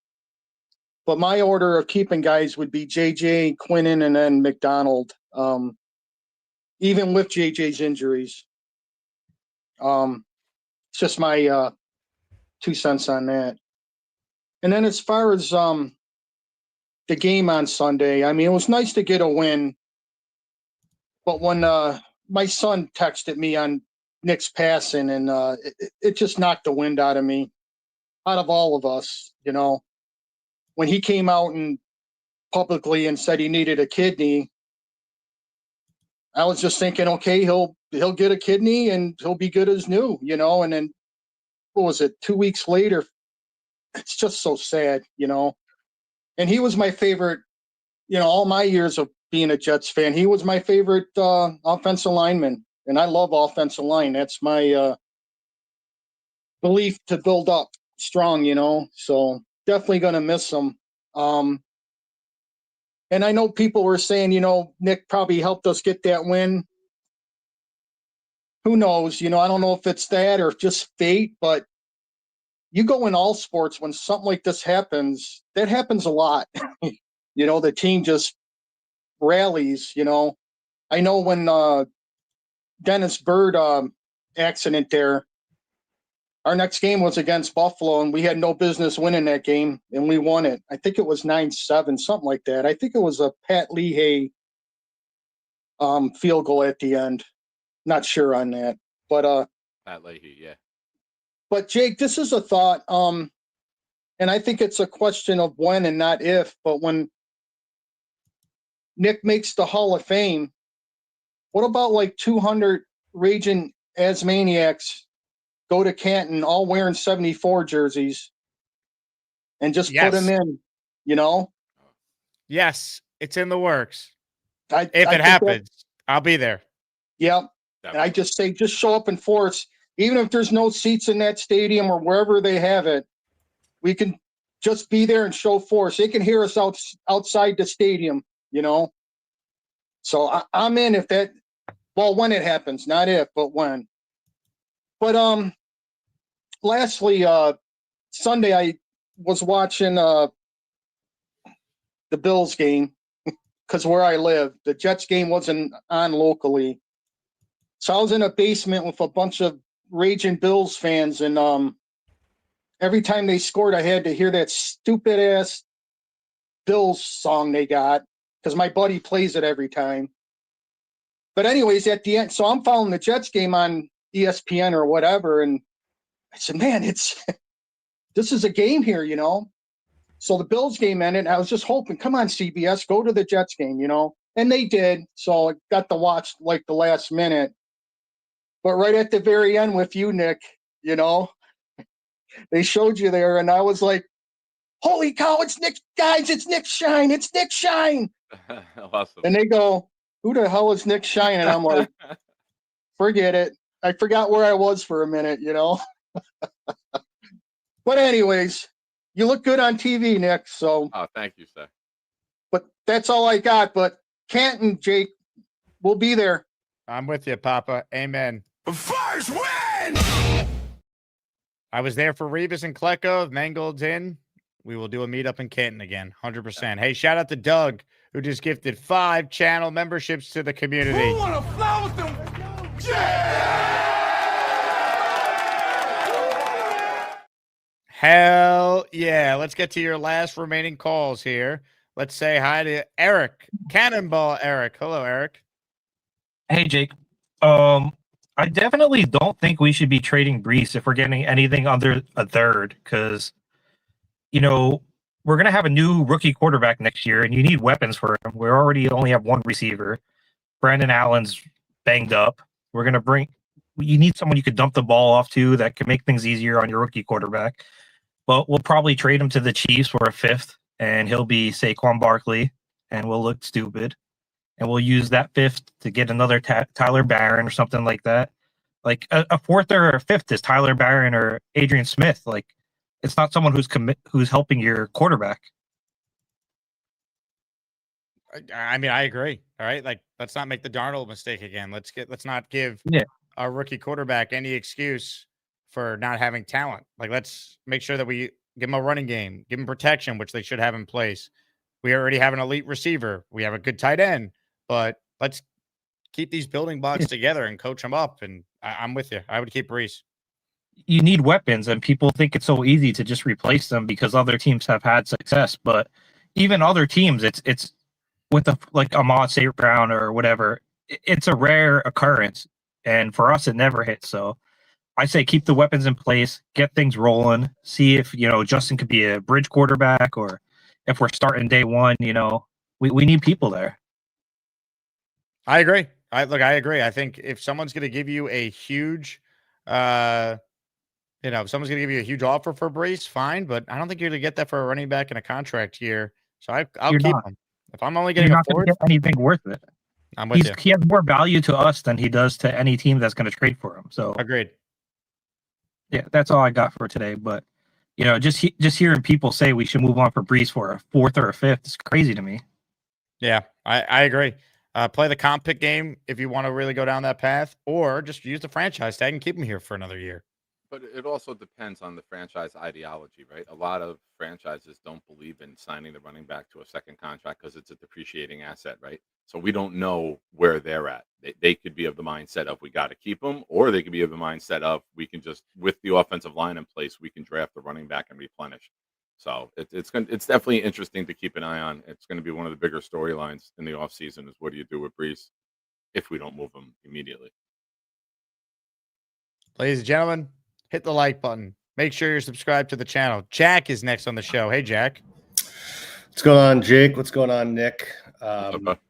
but my order of keeping guys would be JJ, Quinnen, and then McDonald. Even with JJ's injuries. It's just my 2 cents on that. And then as far as the game on Sunday, I mean, it was nice to get a win. But when my son texted me on Nick's passing, and it just knocked the wind out of me, out of all of us, you know. When he came out and publicly and said he needed a kidney. I was just thinking, okay, he'll get a kidney and he'll be good as new, you know. And then what was it? 2 weeks later, it's just so sad, you know. And he was my favorite, you know, all my years of being a Jets fan. He was my favorite offensive lineman, and I love offensive line. That's my belief to build up strong, you know. So definitely gonna miss him. And I know people were saying, you know, Nick probably helped us get that win. Who knows? You know, I don't know if it's that or just fate, but you go in all sports when something like this happens, that happens a lot. You know, the team just rallies, you know. I know when Dennis Bird accident there, our next game was against Buffalo, and we had no business winning that game, and we won it. I think it was 9-7, something like that. I think it was a Pat Leahy field goal at the end. Not sure on that. But Pat Leahy, yeah. But Jake, this is a thought, and I think it's a question of when and not if, but when Nick makes the Hall of Fame, what about like 200 raging Asmaniacs go to Canton all wearing 74 jerseys and just put them in, you know? Yes, it's in the works. If it happens, I'll be there. Yep. And I just say, just show up in force. Even if there's no seats in that stadium or wherever they have it, we can just be there and show force. They can hear us outside the stadium, you know? So I'm in if that, well, when it happens, not if, but when. But lastly, Sunday I was watching the Bills game because where I live, the Jets game wasn't on locally. So I was in a basement with a bunch of raging Bills fans, and every time they scored, I had to hear that stupid ass Bills song they got because my buddy plays it every time. But anyways, at the end, so I'm following the Jets game on ESPN or whatever, and I said, man, this is a game here, you know? So the Bills game ended, and I was just hoping, come on, CBS, go to the Jets game, you know? And they did, so I got to watch like the last minute. But right at the very end with you, Nick, you know, they showed you there, and I was like, holy cow, it's Nick, guys, it's Nick Shine, it's Nick Shine. Awesome. And they go, who the hell is Nick Shine? And I'm like, forget it. I forgot where I was for a minute, you know? But anyways, you look good on TV, Nick, so. Oh, thank you, sir. But that's all I got. But Canton, Jake, we'll be there. I'm with you, Papa. Amen. First win! I was there for Revis and Klecko. Mangold's in. We will do a meetup in Canton again, 100%. Hey, shout out to Doug, who just gifted 5 channel memberships to the community. Who wanna fly with them? Hell yeah. Let's get to your last remaining calls here. Let's say hi to Eric. Cannonball Eric. Hello, Eric. Hey, Jake. I definitely don't think we should be trading Breece if we're getting anything under a third, because, you know, we're going to have a new rookie quarterback next year, and you need weapons for him. We already only have one receiver. Brandon Allen's banged up. You need someone you could dump the ball off to that can make things easier on your rookie quarterback. But we'll probably trade him to the Chiefs for a 5th, and he'll be Saquon Barkley, and we'll look stupid. And we'll use that 5th to get another Tyler Barron or something like that. Like a 4th or a 5th is Tyler Barron or Adrian Smith. Like, it's not someone who's helping your quarterback. I mean, I agree. All right, like let's not make the Darnold mistake again. Let's not give our rookie quarterback any excuse for not having talent. Like, let's make sure that we give him a running game, give him protection, which they should have in place. We already have an elite receiver. We have a good tight end, but let's keep these building blocks together and coach them up. And I'm with you. I would keep Breece. You need weapons, and people think it's so easy to just replace them because other teams have had success. But even other teams, it's with like Ahmad St. Brown or whatever, it's a rare occurrence. And for us, it never hits. So I say keep the weapons in place, get things rolling, see if, you know, Justin could be a bridge quarterback, or if we're starting day one, we need people there. I agree. I agree. I think if someone's going to give you a huge, if someone's going to give you a huge offer for Breece, fine, but I don't think you're going to get that for a running back in a contract year. So I'll You're keep not. him. If I'm only You're getting a not going to fourth, get anything worth it. I'm with you. He has more value to us than he does to any team that's going to trade for him. So Agreed. Yeah, that's all I got for today. But just hearing people say we should move on for Breece for a fourth or a fifth is crazy to me. Yeah, I agree. Play the comp pick game if you want to really go down that path, or just use the franchise tag and keep him here for another year. But it also depends on the franchise ideology, right? A lot of franchises don't believe in signing the running back to a second contract because it's a depreciating asset, right? So we don't know where they're at. They could be of the mindset of we got to keep them, or they could be of the mindset of we can just, with the offensive line in place, we can draft the running back and replenish. So it's definitely interesting to keep an eye on. It's going to be one of the bigger storylines in the offseason is what do you do with Breece if we don't move him immediately? Ladies and gentlemen, hit the like button. Make sure you're subscribed to the channel. Jack is next on the show. Hey, Jack. What's going on, Jake? What's going on, Nick? Up,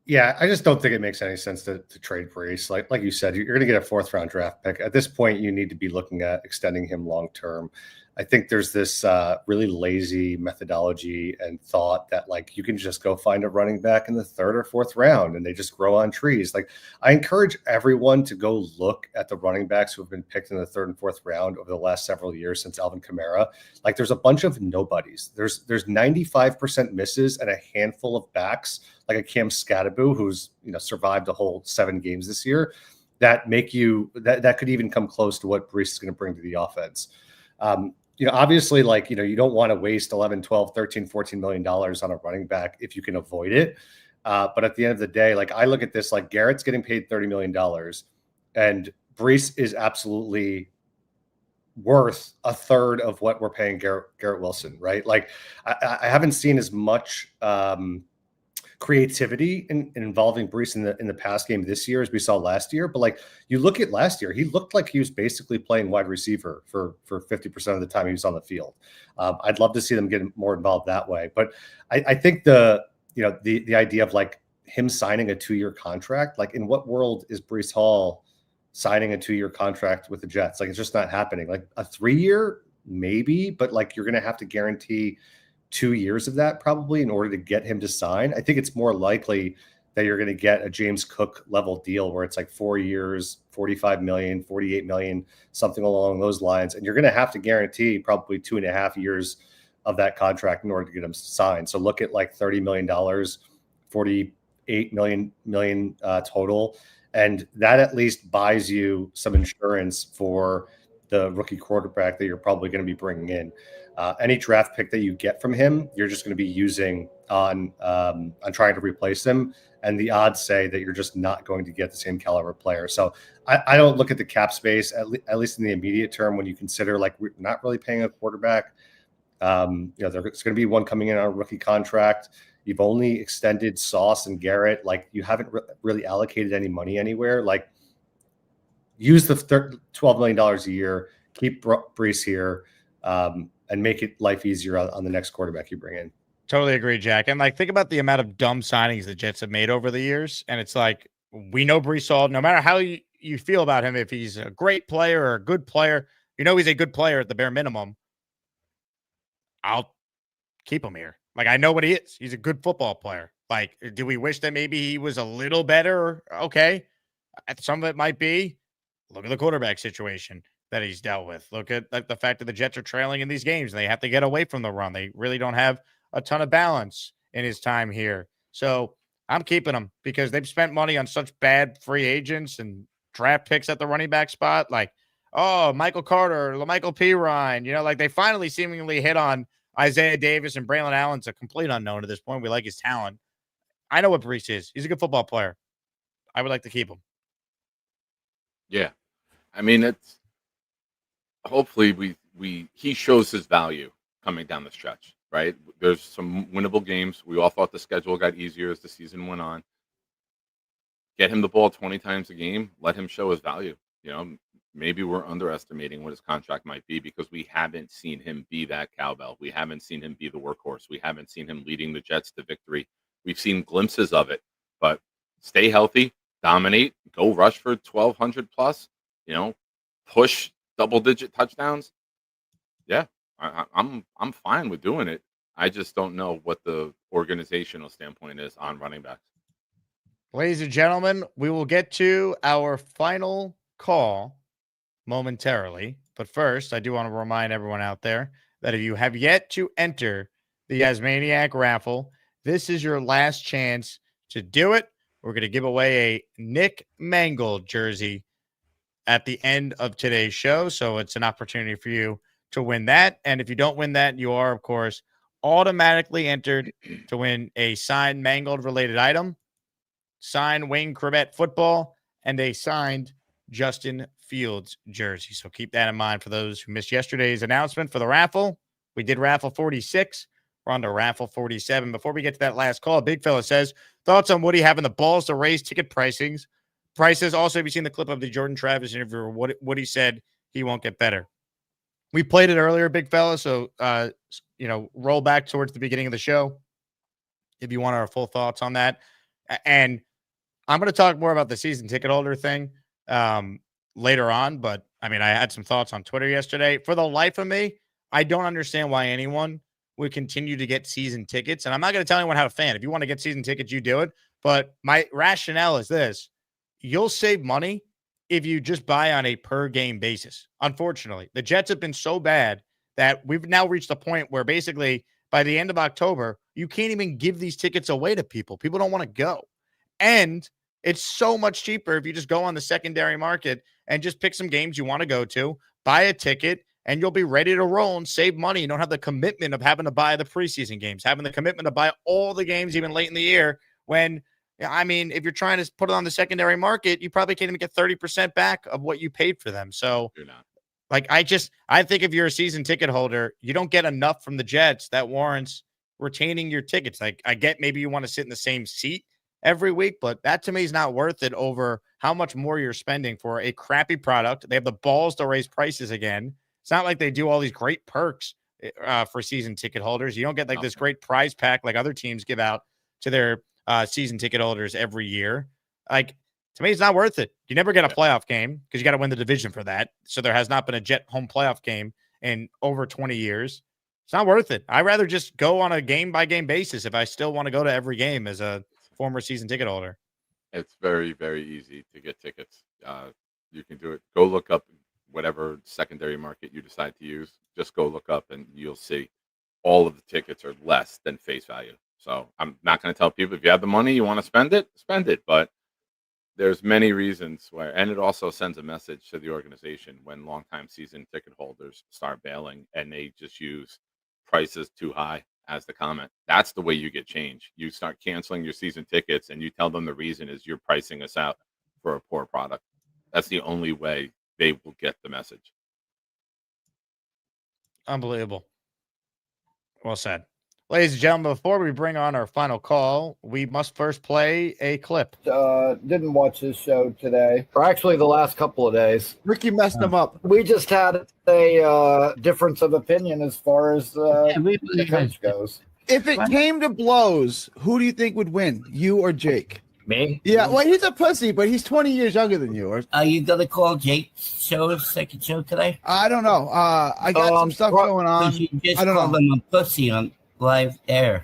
Yeah, I just don't think it makes any sense to trade Breece. Like you said, you're going to get a fourth-round draft pick. At this point, you need to be looking at extending him long-term. I think there's this really lazy methodology and thought that you can just go find a running back in the third or fourth round and they just grow on trees. I encourage everyone to go look at the running backs who have been picked in the third and fourth round over the last several years since Alvin Kamara. There's a bunch of nobodies. There's 95% misses and a handful of backs like a Cam Scatterbo who's survived a whole 7 games this year that make you that could even come close to what Breece is going to bring to the offense. Obviously, you don't want to waste 11, 12, 13, 14 million dollars on a running back if you can avoid it. But at the end of the day, I look at this, Garrett's getting paid $30 million and Breece is absolutely worth a third of what we're paying Garrett Wilson, right? I haven't seen as much creativity involving Breece in the pass game this year as we saw last year. But you look at last year, he looked like he was basically playing wide receiver for 50% of the time he was on the field. I'd love to see them get more involved that way. But I think the idea of him signing a 2-year contract, in what world is Breece Hall signing a 2-year contract with the Jets? It's just not happening. A 3-year, maybe, but you're going to have to guarantee 2 years of that probably in order to get him to sign. I think it's more likely that you're going to get a James Cook level deal where it's 4 years, 45 million, 48 million, something along those lines. And you're going to have to guarantee probably 2.5 years of that contract in order to get him signed. So look at $30 million, 48 million total. And that at least buys you some insurance for the rookie quarterback that you're probably going to be bringing in. Any draft pick that you get from him, you're just going to be using on trying to replace him. And the odds say that you're just not going to get the same caliber player. So I don't look at the cap space, at least in the immediate term, when you consider we're not really paying a quarterback. There's going to be one coming in on a rookie contract. You've only extended Sauce and Garrett. You haven't really allocated any money anywhere. Use the $12 million a year, keep Breece here, and make it life easier on the next quarterback you bring in. Totally agree, Jack. And think about the amount of dumb signings the Jets have made over the years. And it's we know Breece Hall, no matter how you feel about him, if he's a great player or a good player, he's a good player at the bare minimum. I'll keep him here. I know what he is. He's a good football player. Do we wish that maybe he was a little better? Okay. Some of it might be. Look at the quarterback situation that he's dealt with. Look at the fact that the Jets are trailing in these games and they have to get away from the run. They really don't have a ton of balance in his time here. So I'm keeping him because they've spent money on such bad free agents and draft picks at the running back spot. Michael Carter, LaMichael Pirine, they finally seemingly hit on Isaiah Davis, and Braylon Allen's a complete unknown at this point. We like his talent. I know what Breece is. He's a good football player. I would like to keep him. Yeah. I mean, it's hopefully he shows his value coming down the stretch, right? There's some winnable games. We all thought the schedule got easier as the season went on. Get him the ball 20 times a game. Let him show his value. maybe we're underestimating what his contract might be because we haven't seen him be that cowbell. We haven't seen him be the workhorse. We haven't seen him leading the Jets to victory. We've seen glimpses of it, but stay healthy, dominate, go rush for 1,200 plus, push double-digit touchdowns. Yeah, I'm fine with doing it. I just don't know what the organizational standpoint is on running backs. Ladies and gentlemen, we will get to our final call momentarily. But first, I do want to remind everyone out there that if you have yet to enter the Asmaniac raffle, this is your last chance to do it. We're going to give away a Nick Mangold jersey at the end of today's show. So it's an opportunity for you to win that. And if you don't win that, you are, of course, automatically entered to win a signed Mangold-related item, signed Wayne Corbett football, and a signed Justin Fields jersey. So keep that in mind for those who missed yesterday's announcement for the raffle. We did raffle 46. We're on to raffle 47. Before we get to that last call, Big Fella says, thoughts on Woody having the balls to raise ticket prices. Also, have you seen the clip of the Jordan Travis interview where Woody said he won't get better? We played it earlier, Big Fella, so, roll back towards the beginning of the show if you want our full thoughts on that. And I'm going to talk more about the season ticket holder thing later on, but, I had some thoughts on Twitter yesterday. For the life of me, I don't understand why anyone would continue to get season tickets. And I'm not going to tell anyone how to fan. If you want to get season tickets, you do it. But my rationale is this. You'll save money if you just buy on a per game basis. Unfortunately, the Jets have been so bad that we've now reached a point where basically by the end of October, you can't even give these tickets away to people. People don't want to go. And it's so much cheaper if you just go on the secondary market and just pick some games you want to go to, buy a ticket, and you'll be ready to roll and save money. You don't have the commitment of having to buy the preseason games, having the commitment to buy all the games even late in the year when, if you're trying to put it on the secondary market, you probably can't even get 30% back of what you paid for them. So you're not. I think if you're a season ticket holder, you don't get enough from the Jets that warrants retaining your tickets. Like, I get maybe you want to sit in the same seat every week, but that to me is not worth it over how much more you're spending for a crappy product. They have the balls to raise prices again. It's not like they do all these great perks for season ticket holders. You don't get this great prize pack like other teams give out to their season ticket holders every year. Like, to me, it's not worth it. You never get a playoff game because you got to win the division for that. So there has not been a Jet home playoff game in over 20 years. It's not worth it. I'd rather just go on a game-by-game basis if I still want to go to every game as a former season ticket holder. It's very, very easy to get tickets. You can do it. Go look up whatever secondary market you decide to use. Just go look up and you'll see all of the tickets are less than face value. So I'm not going to tell people if you have the money, you want to spend it. But there's many reasons where, and it also sends a message to the organization when longtime season ticket holders start bailing and they just use prices too high as the comment. That's the way you get change. You start canceling your season tickets and you tell them the reason is you're pricing us out for a poor product. That's the only way they will get the message. Unbelievable. Well said. Ladies and gentlemen, before we bring on our final call, we must first play a clip. Didn't watch this show today, or actually the last couple of days. Ricky messed him up. We just had a difference of opinion as far as the coach goes. If it came to blows, who do you think would win, you or Jake? Me? Yeah, well, he's a pussy, but he's 20 years younger than you. Are you going to call Jake's second show today? I don't know. I got some stuff going on. You just I don't know. called him a pussy on live air.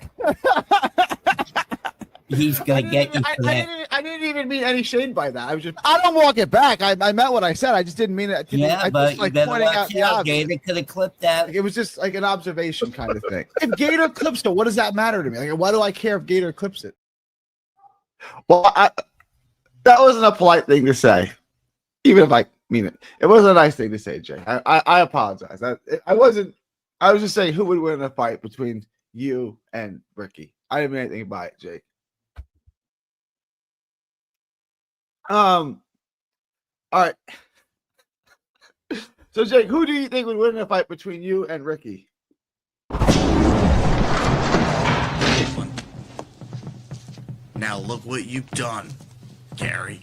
He's going to get you for that. I didn't even mean any shade by that. I don't walk it back. I meant what I said. I just didn't mean it. Yeah, but just, you better pointing watch the out. obvious. Gator could have clipped that. It was just like an observation kind of thing. If Gator clips it, what does that matter to me? Like, why do I care if Gator clips it? Well, that wasn't a polite thing to say, even if I mean it. It wasn't a nice thing to say, Jay. I apologize. I wasn't. I was just saying who would win in a fight between you and Ricky. I didn't mean anything by it, Jake. All right. So, Jake, who do you think would win in a fight between you and Ricky? Now look what you've done, Gary.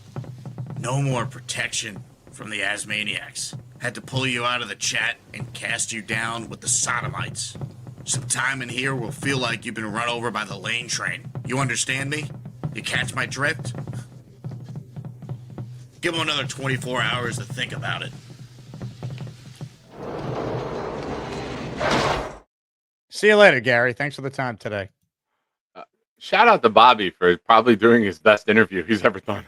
No more protection from the Asmaniacs. Had to pull you out of the chat and cast you down with the sodomites. Some time in here will feel like you've been run over by the lane train. You understand me? You catch my drift? Give him another 24 hours to think about it. See you later, Gary. Thanks for the time today. Shout out to Bobby for probably doing his best interview he's ever done.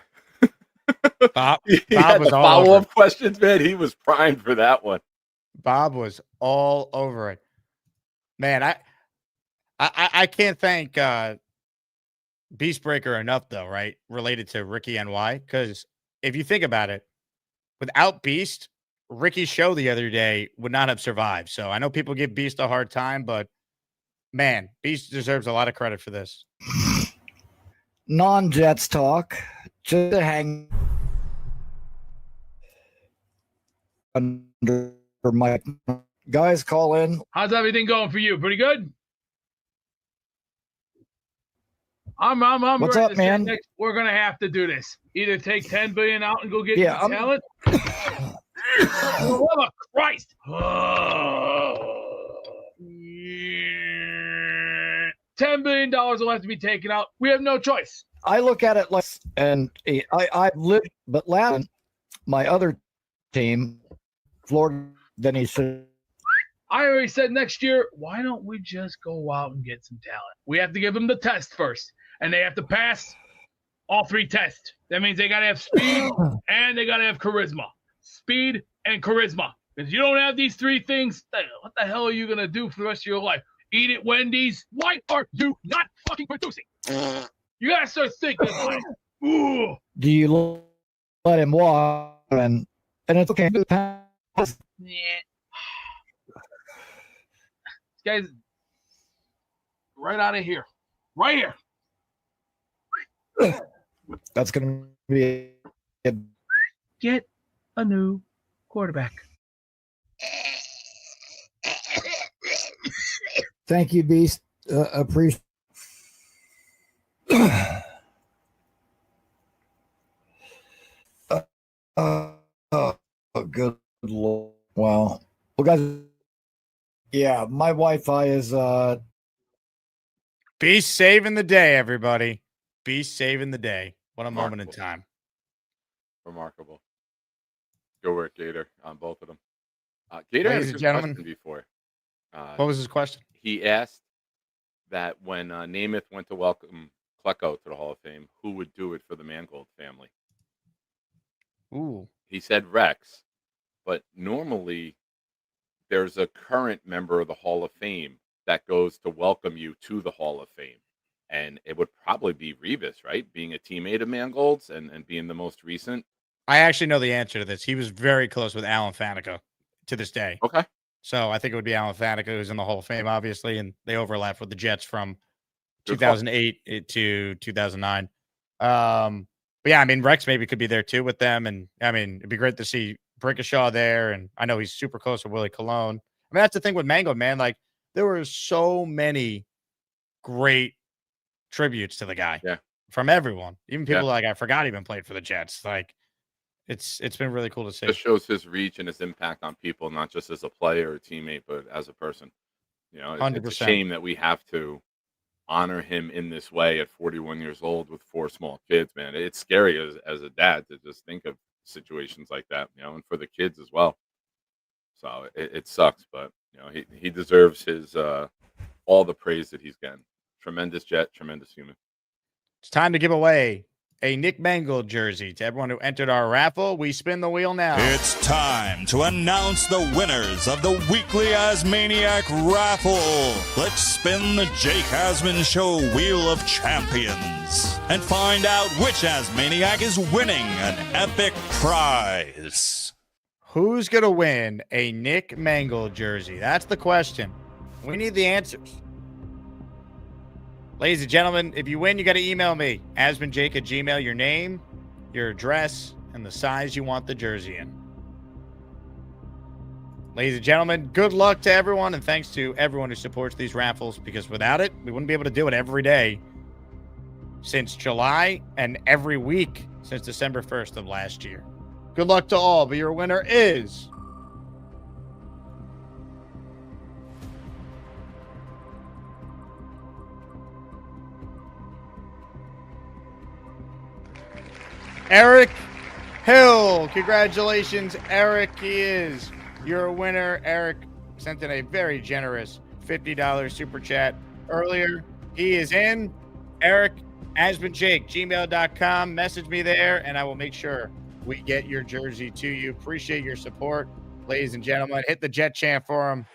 Bob He had was the all follow-up over. questions, man. He was primed for that one. Bob was all over it. Man, I can't thank Beastbreaker enough, though, right? Related to Ricky NY. Because if you think about it, without Beast, Ricky's show the other day would not have survived. So I know people give Beast a hard time, but man, Beast deserves a lot of credit for this. Non-Jets talk. Just to hang under my guys call in. How's everything going for you? Pretty good. I'm What's ready up, to say man? next, we're gonna have to do this. Either take 10 billion out and go get Yeah, some talent. Oh, for Christ! $10 billion will have to be taken out. We have no choice. I look at it like, and I lived, but last my other team, Florida. Then he said, I already said next year, why don't we just go out and get some talent? We have to give them the test first, and they have to pass all 3 tests. That means they got to have speed and they got to have charisma. Speed and charisma. Because you don't have these 3 things, what the hell are you going to do for the rest of your life? Eat at Wendy's? Why are you not fucking producing? You got to start thinking like, ooh. do you let him walk? And it's okay. Yeah. Guys, right out of here. Right here. That's going to be it. Get a new quarterback. Thank you, Beast. Appreciate. Good Lord. Wow. Well, guys, yeah, my Wi-Fi is Beast saving the day, everybody. Beast saving the day. What a moment in time. Remarkable. Go work, Gator, on both of them. Gator Ladies had a and good gentlemen. question before. What was his question? He asked that when Namath went to welcome Klecko to the Hall of Fame, who would do it for the Mangold family? Ooh. He said Rex, but normally there's a current member of the Hall of Fame that goes to welcome you to the Hall of Fame. And it would probably be Revis, right? Being a teammate of Mangold's and being the most recent. I actually know the answer to this. He was very close with Alan Faneca to this day. Okay. So I think it would be Alan Faneca, who's in the Hall of Fame, obviously, and they overlap with the Jets from Good call. 2008 to 2009. But yeah, I mean, Rex maybe could be there too with them. And I mean, it'd be great to see Brickashaw there. And I know he's super close with Willie Colon. I mean, that's the thing with Mango, man. Like, there were so many great tributes to the guy from everyone, even people like I forgot even played for the Jets. Like, it's been really cool to see. It shows his reach and his impact on people, not just as a player or teammate, but as a person. You know, it's a 100%. shame that we have to honor him in this way at 41 years old with 4 small kids, man. It's scary as a dad to just think of situations like that, you know, and for the kids as well. So it sucks, but you know, he deserves his all the praise that he's getting. Tremendous Jet, tremendous human. It's time to give away a Nick Mangold jersey to everyone who entered our raffle. We spin the wheel now. It's time to announce the winners of the weekly Asmaniac raffle. Let's spin the Jake Asman Show Wheel of Champions and find out which Asmaniac is winning an epic prize. Who's going to win a Nick Mangold jersey? That's the question. We need the answers. Ladies and gentlemen, if you win, you got to email me, asmanjake@gmail.com, your name, your address, and the size you want the jersey in. Ladies and gentlemen, good luck to everyone, and thanks to everyone who supports these raffles, because without it, we wouldn't be able to do it every day since July and every week since December 1st of last year. Good luck to all, but your winner is Eric Hill. Congratulations, Eric. He is your winner. Eric sent in a very generous $50 super chat earlier. He is in. Eric, AsmanJake, gmail.com. Message me there, and I will make sure we get your jersey to you. Appreciate your support, ladies and gentlemen. Hit the Jet chant for him.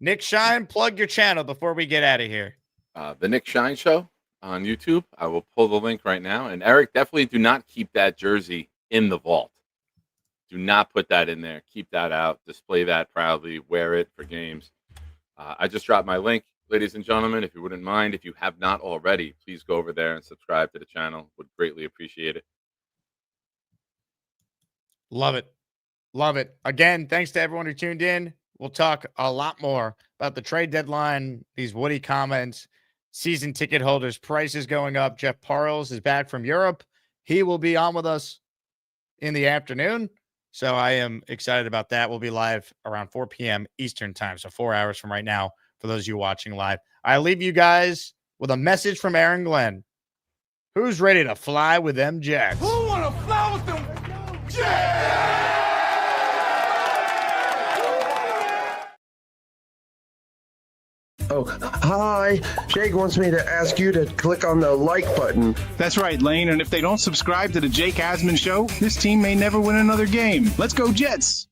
Nick Shine, plug your channel before we get out of here. The Nick Shine Show on YouTube. I will pull the link right now. And Eric, definitely do not keep that jersey in the vault. Do not put that in there. Keep that out. Display that proudly. Wear it for games. I just dropped my link, ladies and gentlemen. If you wouldn't mind, if you have not already, please go over there and subscribe to the channel. Would greatly appreciate it. Love it. Love it. Again, thanks to everyone who tuned in. We'll talk a lot more about the trade deadline, these Woody comments, season ticket holders, prices going up. Jeff Parles is back from Europe. He will be on with us in the afternoon. So I am excited about that. We'll be live around 4 p.m. Eastern time. So 4 hours from right now for those of you watching live. I leave you guys with a message from Aaron Glenn. Who's ready to fly with them Jets? Who want to fly with them Jets? Oh, hi. Jake wants me to ask you to click on the like button. That's right, Lane. And if they don't subscribe to the Jake Asman Show, this team may never win another game. Let's go, Jets.